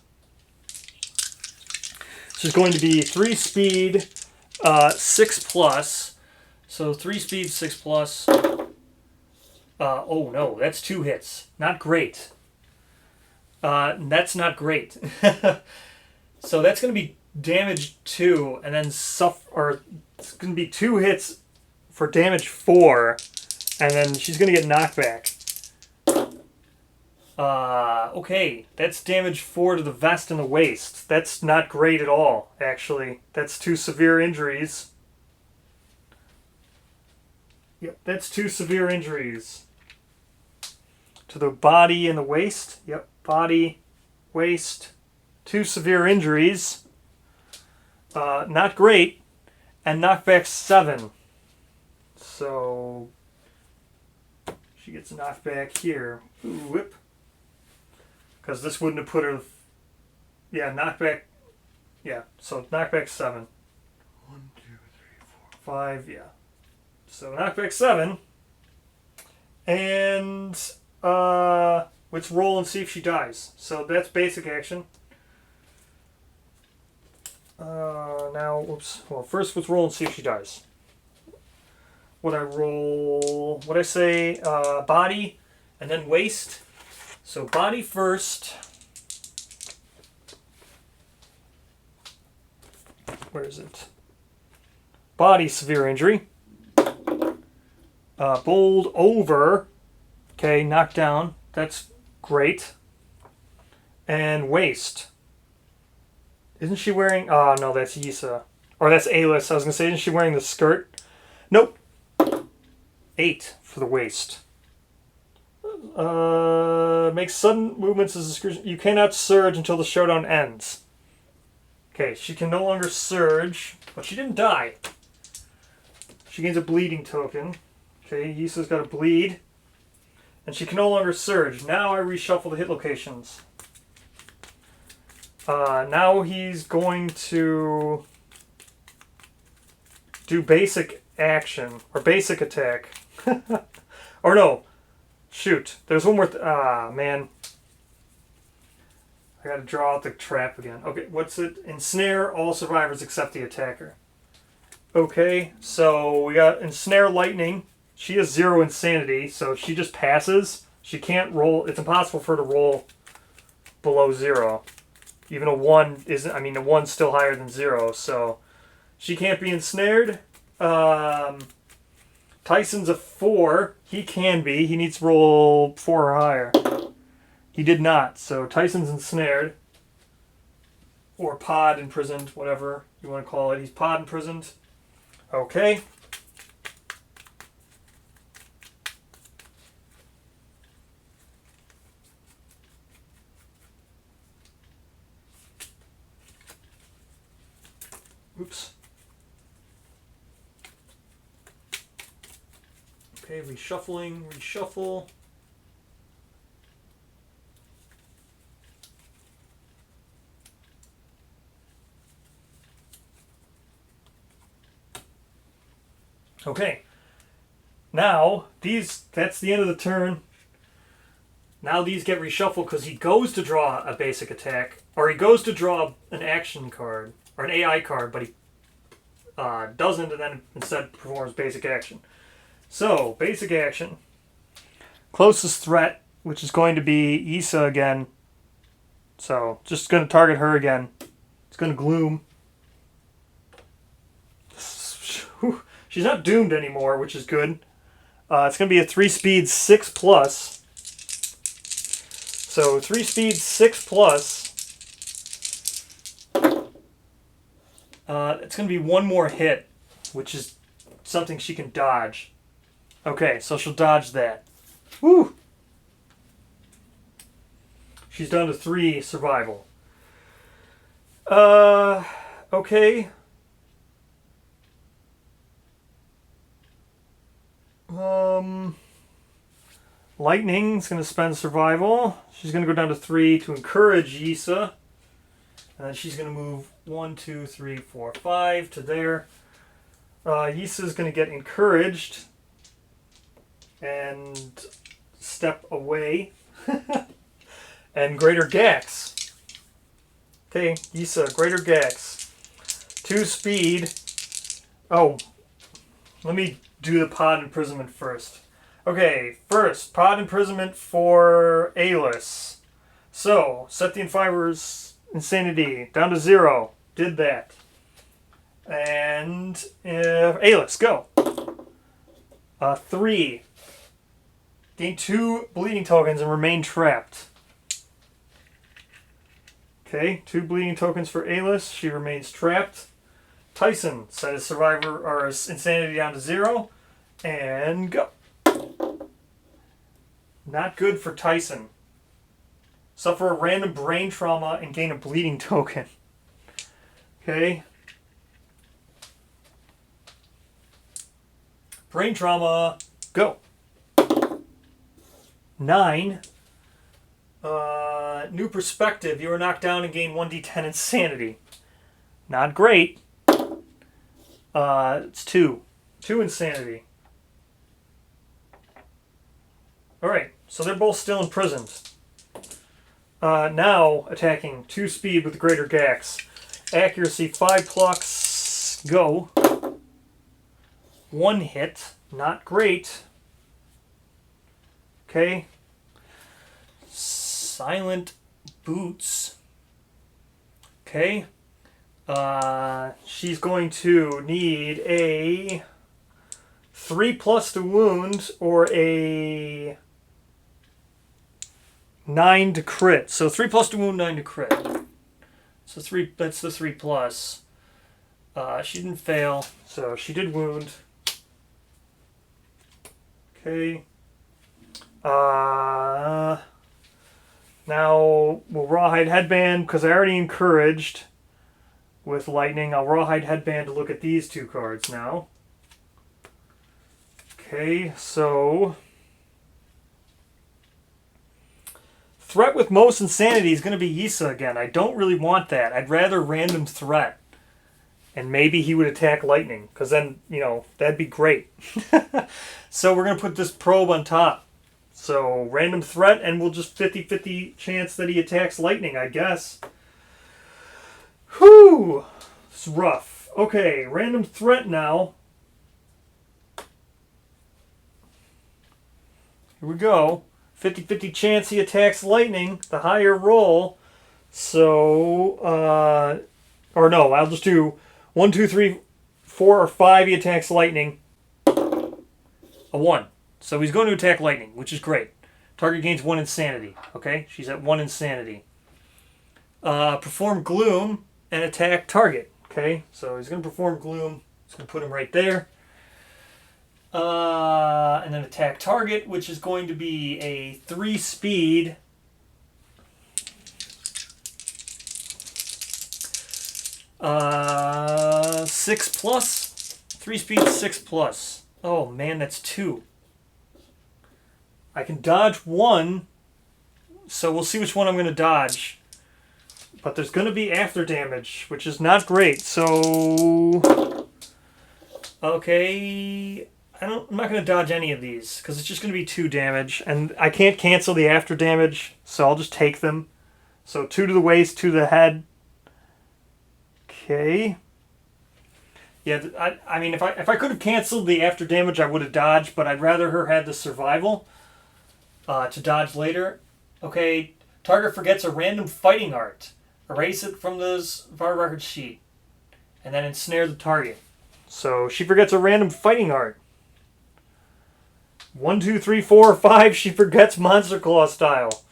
A: She's going to be 3 speed, 6 plus. So 3 speed, 6 plus. Oh no, that's 2 hits. Not great. That's not great. So that's going to be damage 2, and then it's going to be 2 hits for damage 4, and then she's going to get knockback. Okay, that's damage 4 to the vest and the waist. That's not great at all, actually. That's 2 severe injuries. Yep, that's 2 severe injuries. To the body and the waist. Yep, body, waist, 2 severe injuries. Not great. And knockback 7. So she gets knocked back here. Ooh, whip. Because this wouldn't have put her... Yeah, knockback... Yeah, so knockback 7. 1, 2, 3, 4, 5, yeah. So knockback 7. And... let's roll and see if she dies. So that's basic action. Now, oops. Well, first let's roll and see if she dies. What I roll... What I say? Body, and then waist. So body first. Where is it? Body, severe injury. Bowled over. Okay, knocked down. That's great. And waist. Isn't she wearing... Oh, no, that's Yisa. Or that's Alis. I was going to say, isn't she wearing the skirt? Nope. 8 for the waist. Makes sudden movements as a... You cannot surge until the showdown ends. Okay, she can no longer surge, but she didn't die. She gains a bleeding token. Okay, Yisa's got a bleed. And she can no longer surge. Now I reshuffle the hit locations. Now he's going to do basic action, or basic attack. Or no, shoot. There's one more... man. I gotta draw out the trap again. Okay, what's it? Ensnare all survivors except the attacker. Okay, so we got Ensnare Lightning. She has 0 insanity, so she just passes. She can't roll. It's impossible for her to roll below 0. Even a 1 isn't... I mean, a 1's still higher than 0, so she can't be ensnared. Tyson's a 4. He can be. He needs to roll 4 or higher. He did not, so Tyson's ensnared. Or pod imprisoned, whatever you want to call it. He's pod imprisoned. Okay. Oops. Okay, reshuffling, reshuffle. Okay. Now, that's the end of the turn. Now these get reshuffled because he goes to draw a basic attack, or he goes to draw an action card, or an AI card, but he doesn't, and then instead performs basic action. So, basic action. Closest threat, which is going to be Issa again. So, just going to target her again. It's going to gloom. She's not doomed anymore, which is good. It's going to be a 3 speed 6 plus. So 3 speed 6 plus. It's going to be 1 more hit, which is something she can dodge. Okay, so she'll dodge that. Woo! She's down to 3 survival. Okay. Lightning's going to spend survival. She's going to go down to 3 to encourage Yisa. And then she's going to move 1, 2, 3, 4, 5 to there. Yisa's going to get encouraged and step away. And Greater Gax. Okay, Yisa, Greater Gax. 2 speed. Oh, let me do the pod imprisonment first. Okay, first, pod imprisonment for Alis. So, set the Enfiber's insanity down to 0. Did that. And Alis, go. 3. Gain 2 bleeding tokens and remain trapped. Okay, 2 bleeding tokens for Alis. She remains trapped. Tyson, set his survivor or his insanity down to 0. And go. Not good for Tyson. Suffer a random brain trauma and gain a bleeding token. Okay. Brain trauma, go. 9. New perspective. You are knocked down and gain 1d10 insanity. Not great. It's 2. 2 insanity. Alright, so they're both still imprisoned. Now attacking 2 speed with Greater Gax. Accuracy 5 plus, go. 1 hit, not great. Okay. Silent Boots. Okay. She's going to need a 3 plus to wound or a 9 to crit. So 3 plus to wound, 9 to crit. So 3. That's the 3 plus. She didn't fail, so she did wound. Okay. Now we'll Rawhide Headband, because I already encouraged with Lightning. I'll Rawhide Headband to look at these 2 cards now. Okay, so threat with most insanity is going to be Yisa again. I don't really want that. I'd rather random threat. And maybe he would attack Lightning, because then, you know, that'd be great. So we're going to put this probe on top. So random threat, and we'll just 50-50 chance that he attacks Lightning, I guess. Whew! It's rough. Okay, random threat now. Here we go. 50-50 chance he attacks Lightning, the higher roll. So, or no, I'll just do 1, 2, 3, 4, or 5, he attacks Lightning. A 1. So he's going to attack Lightning, which is great. Target gains 1 insanity. Okay, she's at 1 insanity. Perform Gloom and attack target. Okay, so he's going to perform Gloom. He's going to put him right there. And then attack target, which is going to be a 3 speed. Uh, 6 plus. 3 speed, 6 plus. Oh man, that's 2. I can dodge 1, so we'll see which one I'm going to dodge. But there's going to be after damage, which is not great. So, okay, I'm not going to dodge any of these because it's just going to be 2 damage, and I can't cancel the after damage, so I'll just take them. So 2 to the waist, 2 to the head. Okay. Yeah, I mean, if I could have canceled the after damage, I would have dodged, but I'd rather her have the survival to dodge later. Okay, target forgets a random fighting art. Erase it from the VAR record sheet, and then ensnare the target. So she forgets a random fighting art. 1, 2, 3, 4, 5. She forgets Monster Claw style.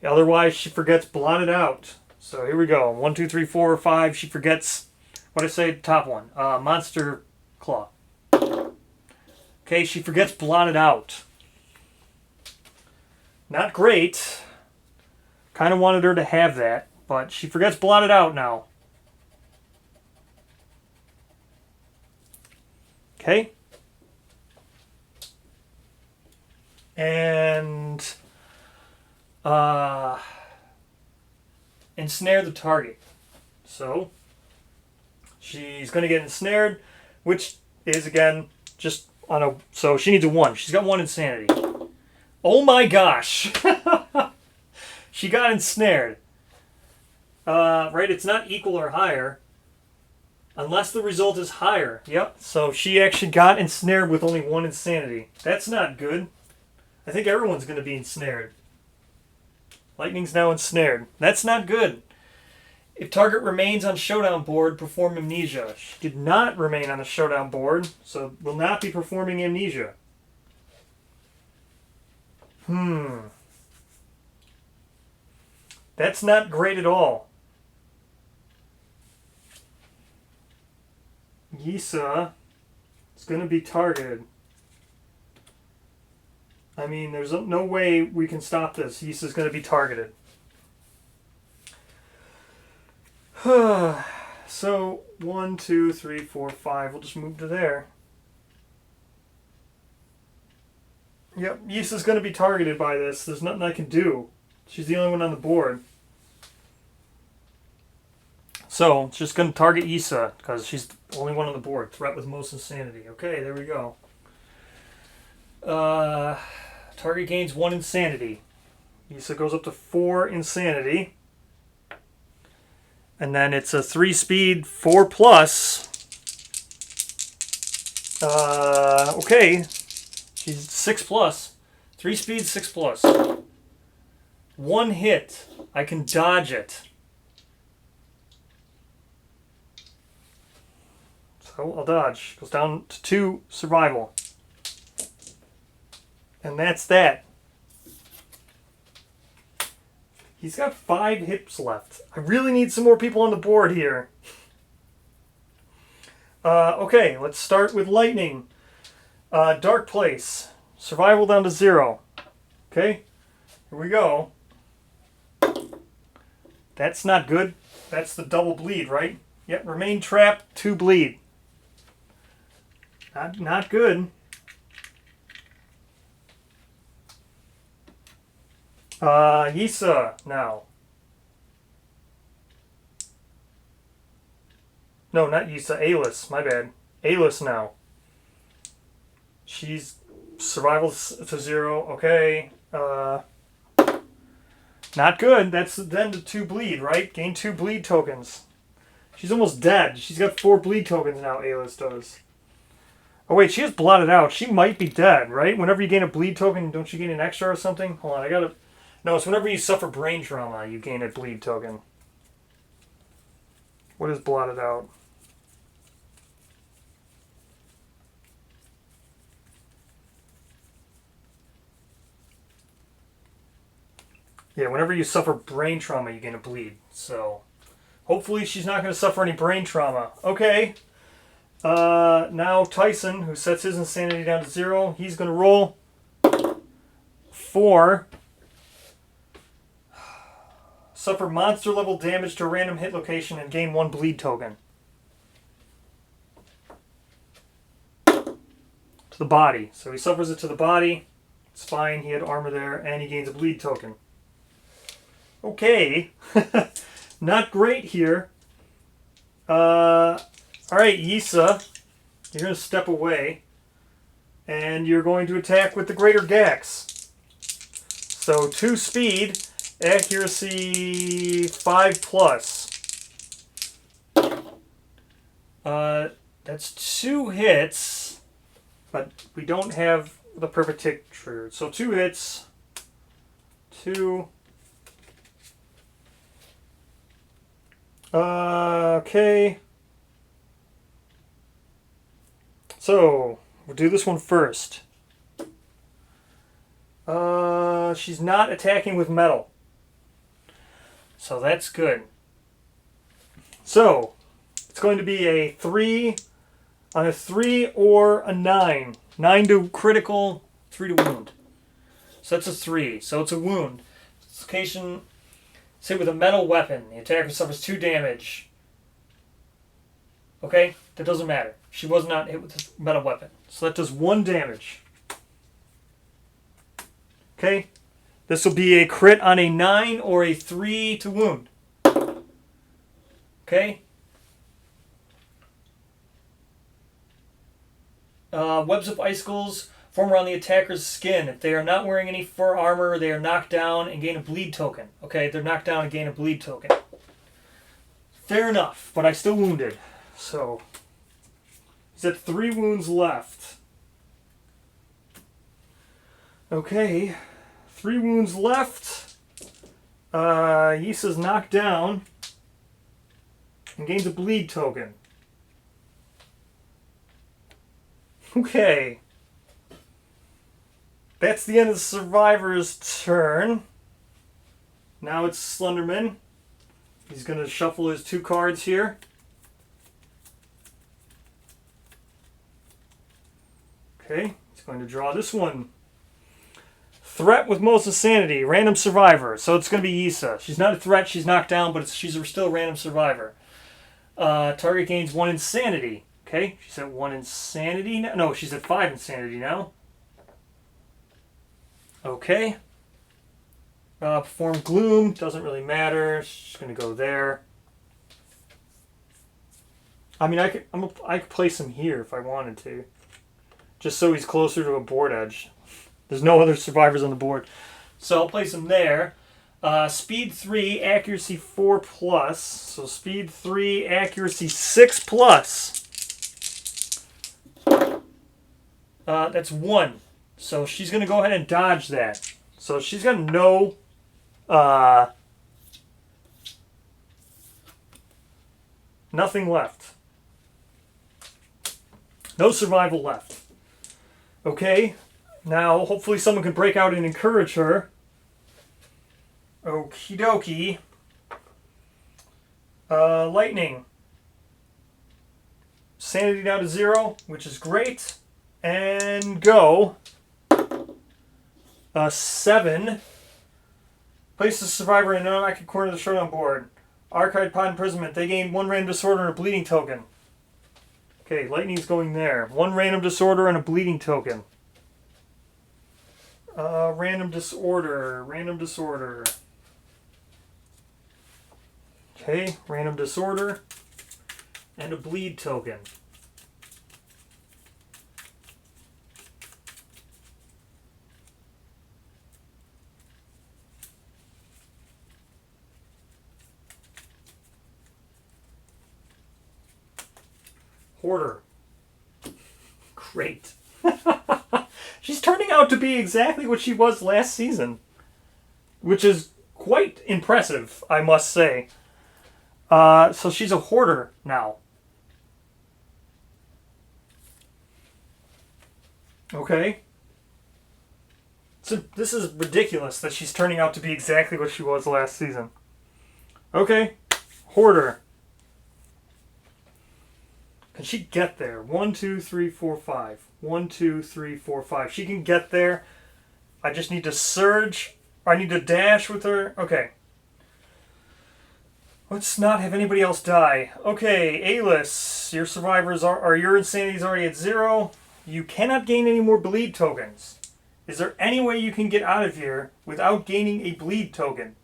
A: Otherwise, she forgets blotted out. So here we go. 1, 2, 3, 4, 5. She forgets. What did I say? Top one. Monster Claw. Okay, she forgets blotted out. Not great. Kind of wanted her to have that, but she forgets blotted out now. Okay. And ensnare the target. So she's going to get ensnared, which is, again, just on a... So she needs a 1. She's got 1 insanity. Oh my gosh. She got ensnared. Right, it's not equal or higher. Unless the result is higher. Yep, so she actually got ensnared with only 1 insanity. That's not good. I think everyone's going to be ensnared. Lightning's now ensnared. That's not good. If target remains on Showdown board, perform Amnesia. She did not remain on the Showdown board, so will not be performing Amnesia. That's not great at all. Yisa is going to be targeted. I mean, there's no way we can stop this. Yisa's going to be targeted. So, 1, 2, 3, 4, 5. We'll just move to there. Yep, Yisa's going to be targeted by this. There's nothing I can do. She's the only one on the board. So, it's just going to target Yisa, because she's the only one on the board. Threat with most insanity. Okay, there we go. Target gains 1 insanity. Yisa goes up to 4 insanity. And then it's a 3-speed 4+. Okay. She's 6+. 3-speed 6+. 1 hit. I can dodge it. So I'll dodge. Goes down to 2 survival. And that's that. He's got 5 hips left. I really need some more people on the board here. Okay, let's start with Lightning. Dark Place. Survival down to 0. Okay, here we go. That's not good. That's the double bleed, right? Yep, remain trapped, 2 bleed. Not good. Yisa now. No, not Yisa. Aylis. My bad. Aylis now. She's survival to 0. Okay. Not good. That's then the 2 bleed, right? Gain 2 bleed tokens. She's almost dead. She's got 4 bleed tokens now, Aylis does. Oh wait, she is blotted out. She might be dead, right? Whenever you gain a bleed token, don't you gain an extra or something? Hold on, I gotta... No, it's whenever you suffer brain trauma, you gain a bleed token. What is blotted out? Yeah, whenever you suffer brain trauma, you gain a bleed. So, hopefully she's not going to suffer any brain trauma. Okay. Now Tyson, who sets his insanity down to 0, he's going to roll 4. Suffer monster level damage to a random hit location and gain 1 bleed token. To the body. So he suffers it to the body. It's fine, he had armor there, and he gains a bleed token. Okay. Not great here. Alright, Yisa, you're going to step away, and you're going to attack with the Greater Gax. So 2 speed, accuracy 5+. That's 2 hits, but we don't have the perfect hit triggered. So 2 hits, 2... Okay. So, we'll do this one first. She's not attacking with metal. So that's good. So, it's going to be a 3 on a 3 or a 9. 9 to critical, 3 to wound. So that's a 3. So it's a wound. Location, say with a metal weapon. The attacker suffers 2 damage. Okay? That doesn't matter. She was not hit with a metal weapon. So that does 1 damage. Okay? This will be a crit on a 9 or a 3 to wound. Okay? Webs of Icicles. Form around the attacker's skin. If they are not wearing any fur armor, they are knocked down and gain a bleed token. Okay, they're knocked down and gain a bleed token. Fair enough, but I still wounded. So, he's at 3 wounds left. Okay, 3 wounds left. Yisa's knocked down and gains a bleed token. Okay. That's the end of the survivor's turn. Now it's Slenderman. He's going to shuffle his 2 cards here. Okay, he's going to draw this one. Threat with most insanity, random survivor. So it's going to be Yisa. She's not a threat, she's knocked down, but she's still a random survivor. Target gains 1 insanity. Okay, she's at 1 insanity now. No, she's at 5 insanity now. Okay. Perform gloom, doesn't really matter. She's going to go there. I mean, I could place him here if I wanted to. Just so he's closer to a board edge. There's no other survivors on the board. So I'll place him there. Speed 3, accuracy 4 plus. So speed 3, accuracy 6 plus. That's 1. So she's going to go ahead and dodge that. So she's got no... nothing left. No survival left. Okay. Now, hopefully someone can break out and encourage her. Okie dokie. Lightning. Sanity down to 0, which is great. And go. 7. Place the survivor in an unoccupied corner of the showdown board. Archive pod imprisonment. They gain 1 random disorder and a bleeding token. Okay, lightning's going there. 1 random disorder and a bleeding token. Random disorder. Okay, random disorder and a bleed token. Hoarder. Great. She's turning out to be exactly what she was last season, which is quite impressive, I must say. So she's a hoarder now. Okay. So this is ridiculous that she's turning out to be exactly what she was last season. Okay. Hoarder. Can she get there? 1, 2, 3, 4, 5. 1, 2, 3, 4, 5. She can get there. I just need to surge. I need to dash with her. Okay. Let's not have anybody else die. Okay, Alice. Your survivors are your insanity is already at 0. You cannot gain any more bleed tokens. Is there any way you can get out of here without gaining a bleed token?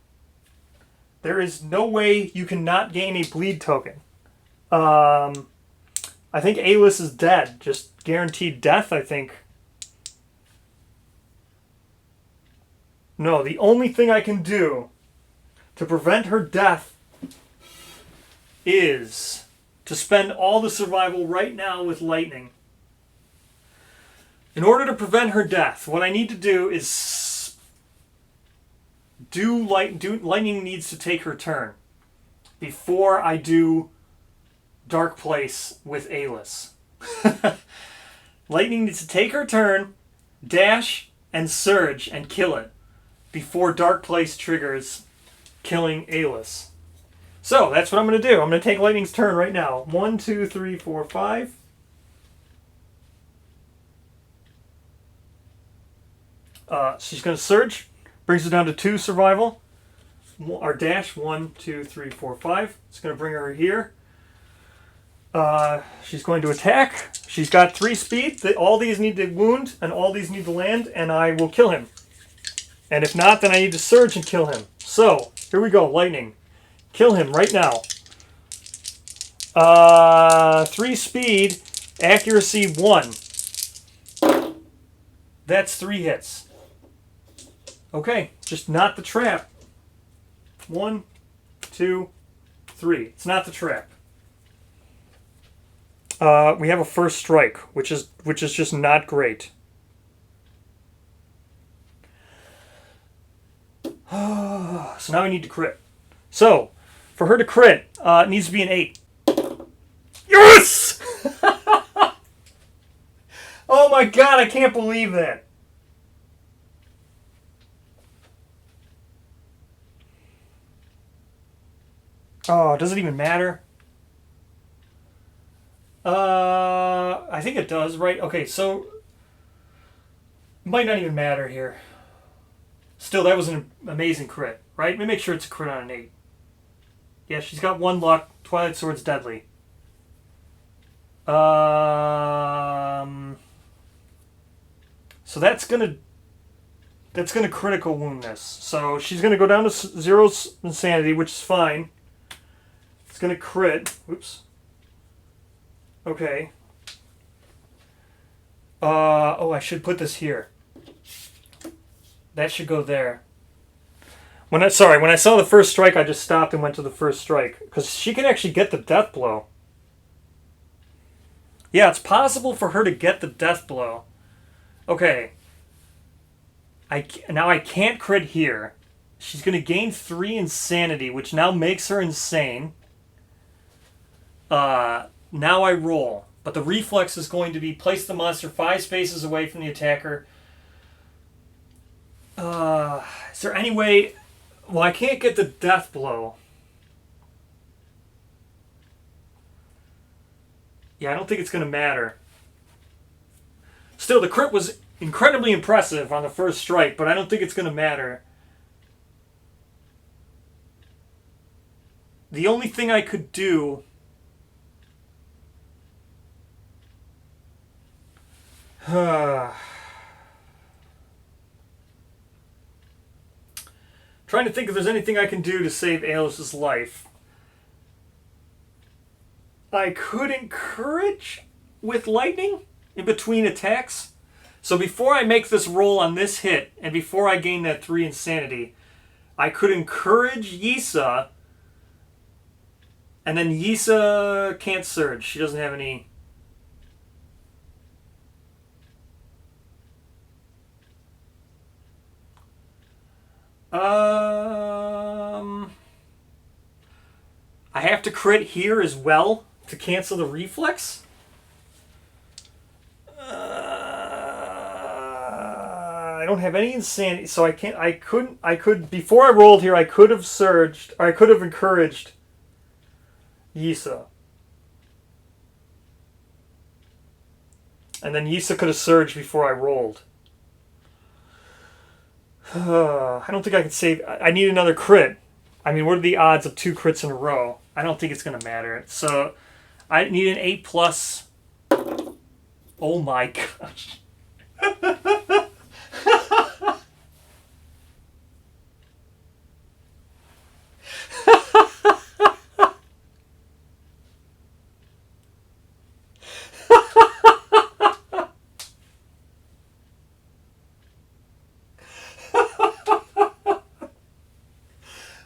A: There is no way you cannot gain a bleed token. I think Alice is dead. Just guaranteed death, I think. No, the only thing I can do to prevent her death is to spend all the survival right now with lightning. In order to prevent her death, what I need to do is lightning needs to take her turn before I do Dark Place with Alice. Lightning needs to take her turn, dash, and surge, and kill it before Dark Place triggers killing Alice. So, that's what I'm going to do. I'm going to take Lightning's turn right now. 1, 2, 3, 4, 5. She's going to surge. Brings her down to 2 survival. Our dash, 1, 2, 3, 4, 5. It's going to bring her here. She's going to attack. She's got 3 speed. All these need to wound, and all these need to land, and I will kill him. And if not, then I need to surge and kill him. So, here we go, Lightning. Kill him right now. 3 speed, accuracy 1. That's 3 hits. Okay, just not the trap. 1, 2, 3. It's not the trap. We have a first strike, which is just not great. So now we need to crit. So, for her to crit, it needs to be an 8. Yes! Oh my god, I can't believe that. Oh, does it even matter? I think it does, right? Okay, so might not even matter here. Still, that was an amazing crit, right? Let me make sure it's a crit on an 8. Yeah, she's got 1 luck. Twilight Sword's deadly. So that's gonna critical wound this. So she's gonna go down to 0 insanity, which is fine. It's gonna crit. Oops. Okay. Oh, I should put this here. That should go there. When I saw the first strike, I just stopped and went to the first strike. Because she can actually get the death blow. Yeah, it's possible for her to get the death blow. Okay. Now I can't crit here. She's going to gain 3 insanity, which now makes her insane. Now I roll. But the reflex is going to be place the monster 5 spaces away from the attacker. Is there any way... Well, I can't get the death blow. Yeah, I don't think it's going to matter. Still, the crit was incredibly impressive on the first strike, but I don't think it's going to matter. The only thing I could do... Trying to think if there's anything I can do to save Aeolus' life. I could encourage with lightning in between attacks. So before I make this roll on this hit, and before I gain that 3 insanity, I could encourage Yisa, and then Yisa can't surge. She doesn't have any... I have to crit here as well to cancel the reflex. I don't have any insanity, so I can't. I could before I rolled here. I could have surged. Or I could have encouraged Yisa, and then Yisa could have surged before I rolled. I don't think I can save... I need another crit. I mean, what are the odds of 2 crits in a row? I don't think it's going to matter. So, I need an 8+. Oh my gosh.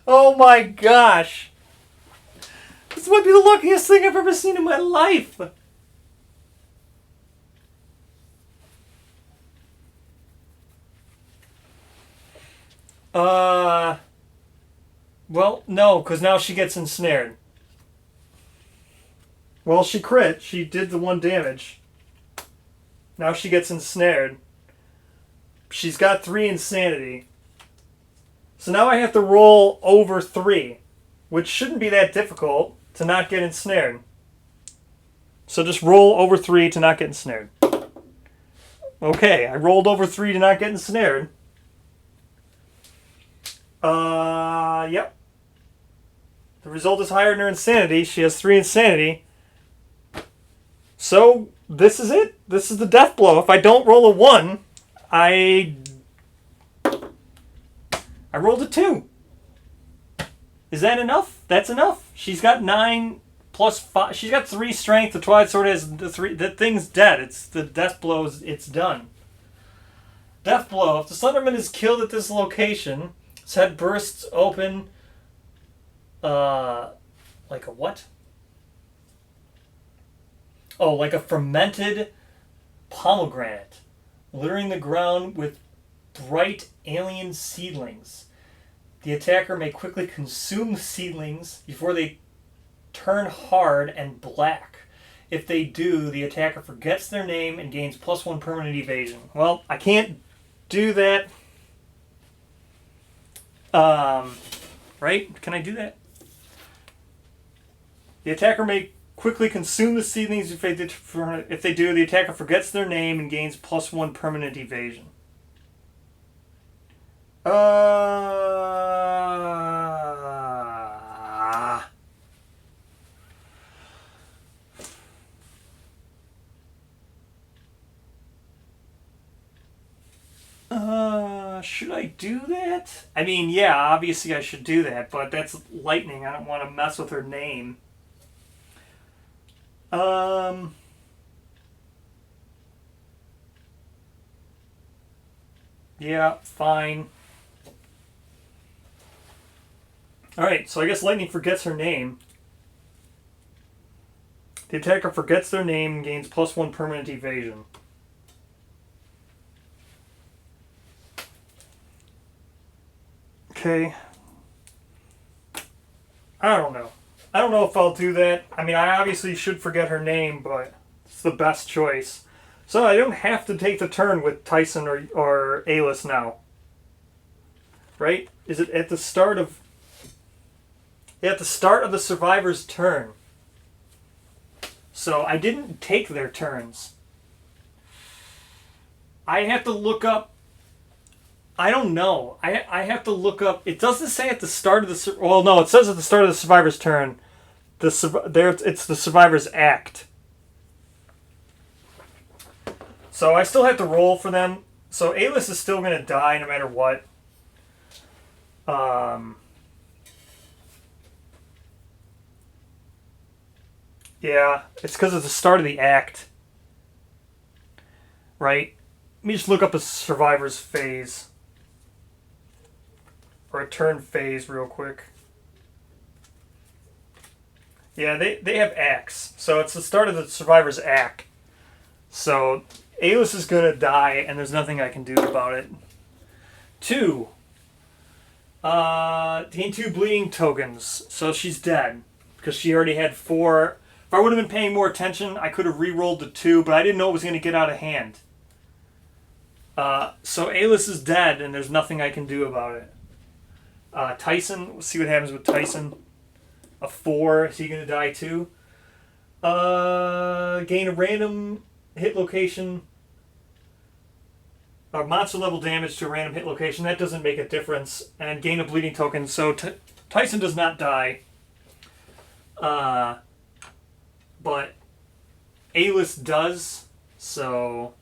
A: Oh my gosh. This might be the luckiest thing I've ever seen in my life. Well, no, because now she gets ensnared. Well, she crit. She did the 1 damage. Now she gets ensnared. She's got 3 insanity. So now I have to roll over 3, which shouldn't be that difficult to not get ensnared. So just roll over 3 to not get ensnared. Okay, I rolled over 3 to not get ensnared. Yep. The result is higher than her insanity. She has 3 insanity. So, this is it. This is the death blow. If I don't roll a 1, I rolled a 2. Is that enough? That's enough. She's got 9 plus 5. She's got 3 strength. The Twilight Sword has the 3. The thing's dead. It's the death blows. It's done. Death blow. If the Slenderman is killed at this location, its head bursts open. Like a what? Oh, like a fermented pomegranate, littering the ground with bright alien seedlings. The attacker may quickly consume the seedlings before they turn hard and black. If they do, the attacker forgets their name and gains +1 permanent evasion. Well, I can't do that. Right? Can I do that? The attacker may quickly consume the seedlings. If they do, the attacker forgets their name and gains +1 permanent evasion. Should I do that? I mean, yeah, obviously I should do that, but that's lightning. I don't want to mess with her name. Yeah, fine. Alright, so I guess lightning forgets her name. The attacker forgets their name and gains +1 permanent evasion. Okay. I don't know. I don't know if I'll do that. I mean, I obviously should forget her name, but it's the best choice. So I don't have to take the turn with Tyson or Alice now. Right? Is it at the start of... At the start of the survivor's turn. So I didn't take their turns. I have to look up... I don't know. I have to look up... It doesn't say at the start of the... Well, no, it says at the start of the survivor's turn. It's the survivor's act. So I still have to roll for them. So Alice is still going to die no matter what. Yeah, it's because it's the start of the act. Right? Let me just look up a survivor's phase. Or a turn phase real quick. Yeah, they have acts. So it's the start of the survivor's act. So Alice is going to die, and there's nothing I can do about it. 2. Gain 2 bleeding tokens. So she's dead. Because she already had 4. If I would have been paying more attention, I could have re-rolled the 2, but I didn't know it was going to get out of hand. So Alice is dead, and there's nothing I can do about it. Tyson, we'll see what happens with Tyson. A 4, is he going to die too? Gain a random hit location. Monster level damage to a random hit location. That doesn't make a difference. And gain a bleeding token. So Tyson does not die. But Alice does. So...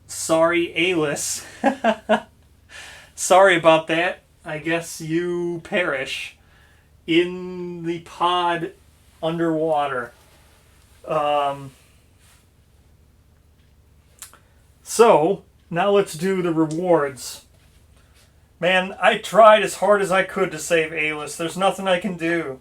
A: Sorry, Alice. Sorry about that. I guess you perish in the pod underwater. So, now let's do the rewards. Man, I tried as hard as I could to save Alice. There's nothing I can do.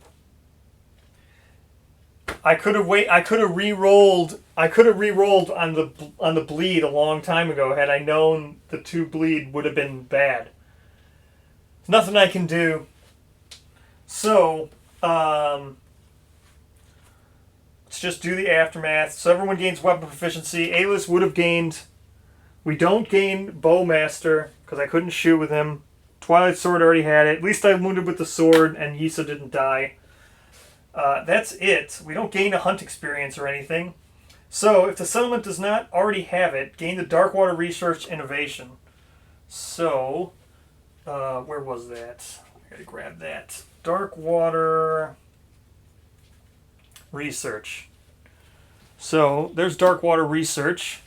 A: I could have re-rolled on the bleed a long time ago had I known the 2 bleed would have been bad. There's nothing I can do. So, let's just do the aftermath. So everyone gains weapon proficiency. Alice would have gained... We don't gain Bowmaster, because I couldn't shoot with him. Twilight Sword already had it. At least I wounded with the sword, and Yisa didn't die. That's it. We don't gain a hunt experience or anything. So, if the settlement does not already have it, gain the Darkwater Research Innovation. So, where was that? I gotta grab that. Darkwater Research. So, there's Darkwater Research.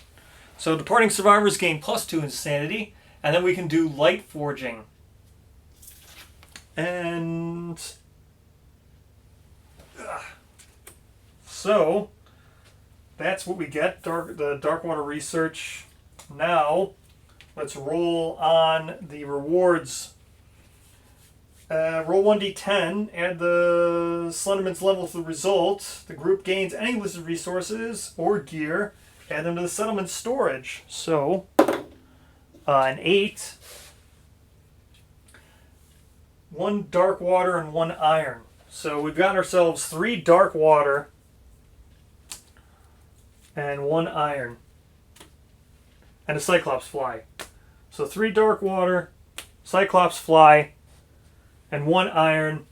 A: So, departing survivors gain +2 insanity, and then we can do light forging. And... So, that's what we get. The Darkwater Research. Now, let's roll on the rewards. Roll 1d10, add the Slenderman's level to the result. The group gains any listed resources or gear. Add them to the settlement storage. So, an 8, 1 dark water, and 1 iron. So we've gotten ourselves 3 dark water and 1 iron. And a Cyclops fly. So 3 dark water, Cyclops fly, and 1 iron.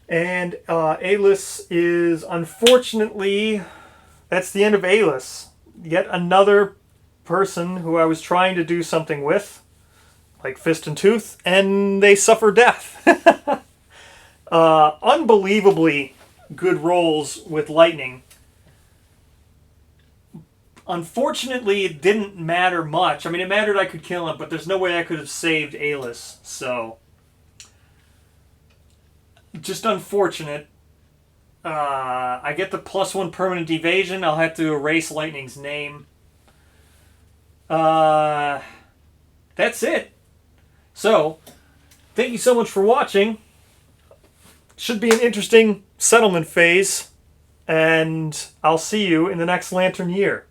A: And Alis is, unfortunately, that's the end of Alis. Yet another person who I was trying to do something with, like Fist and Tooth, and they suffer death. Unbelievably good rolls with lightning. Unfortunately, it didn't matter much. I mean, it mattered I could kill him, but there's no way I could have saved Alis. So, just unfortunate. I get the +1 permanent evasion. I'll have to erase Lightning's name. That's it. So, thank you so much for watching. Should be an interesting settlement phase. And I'll see you in the next Lantern year.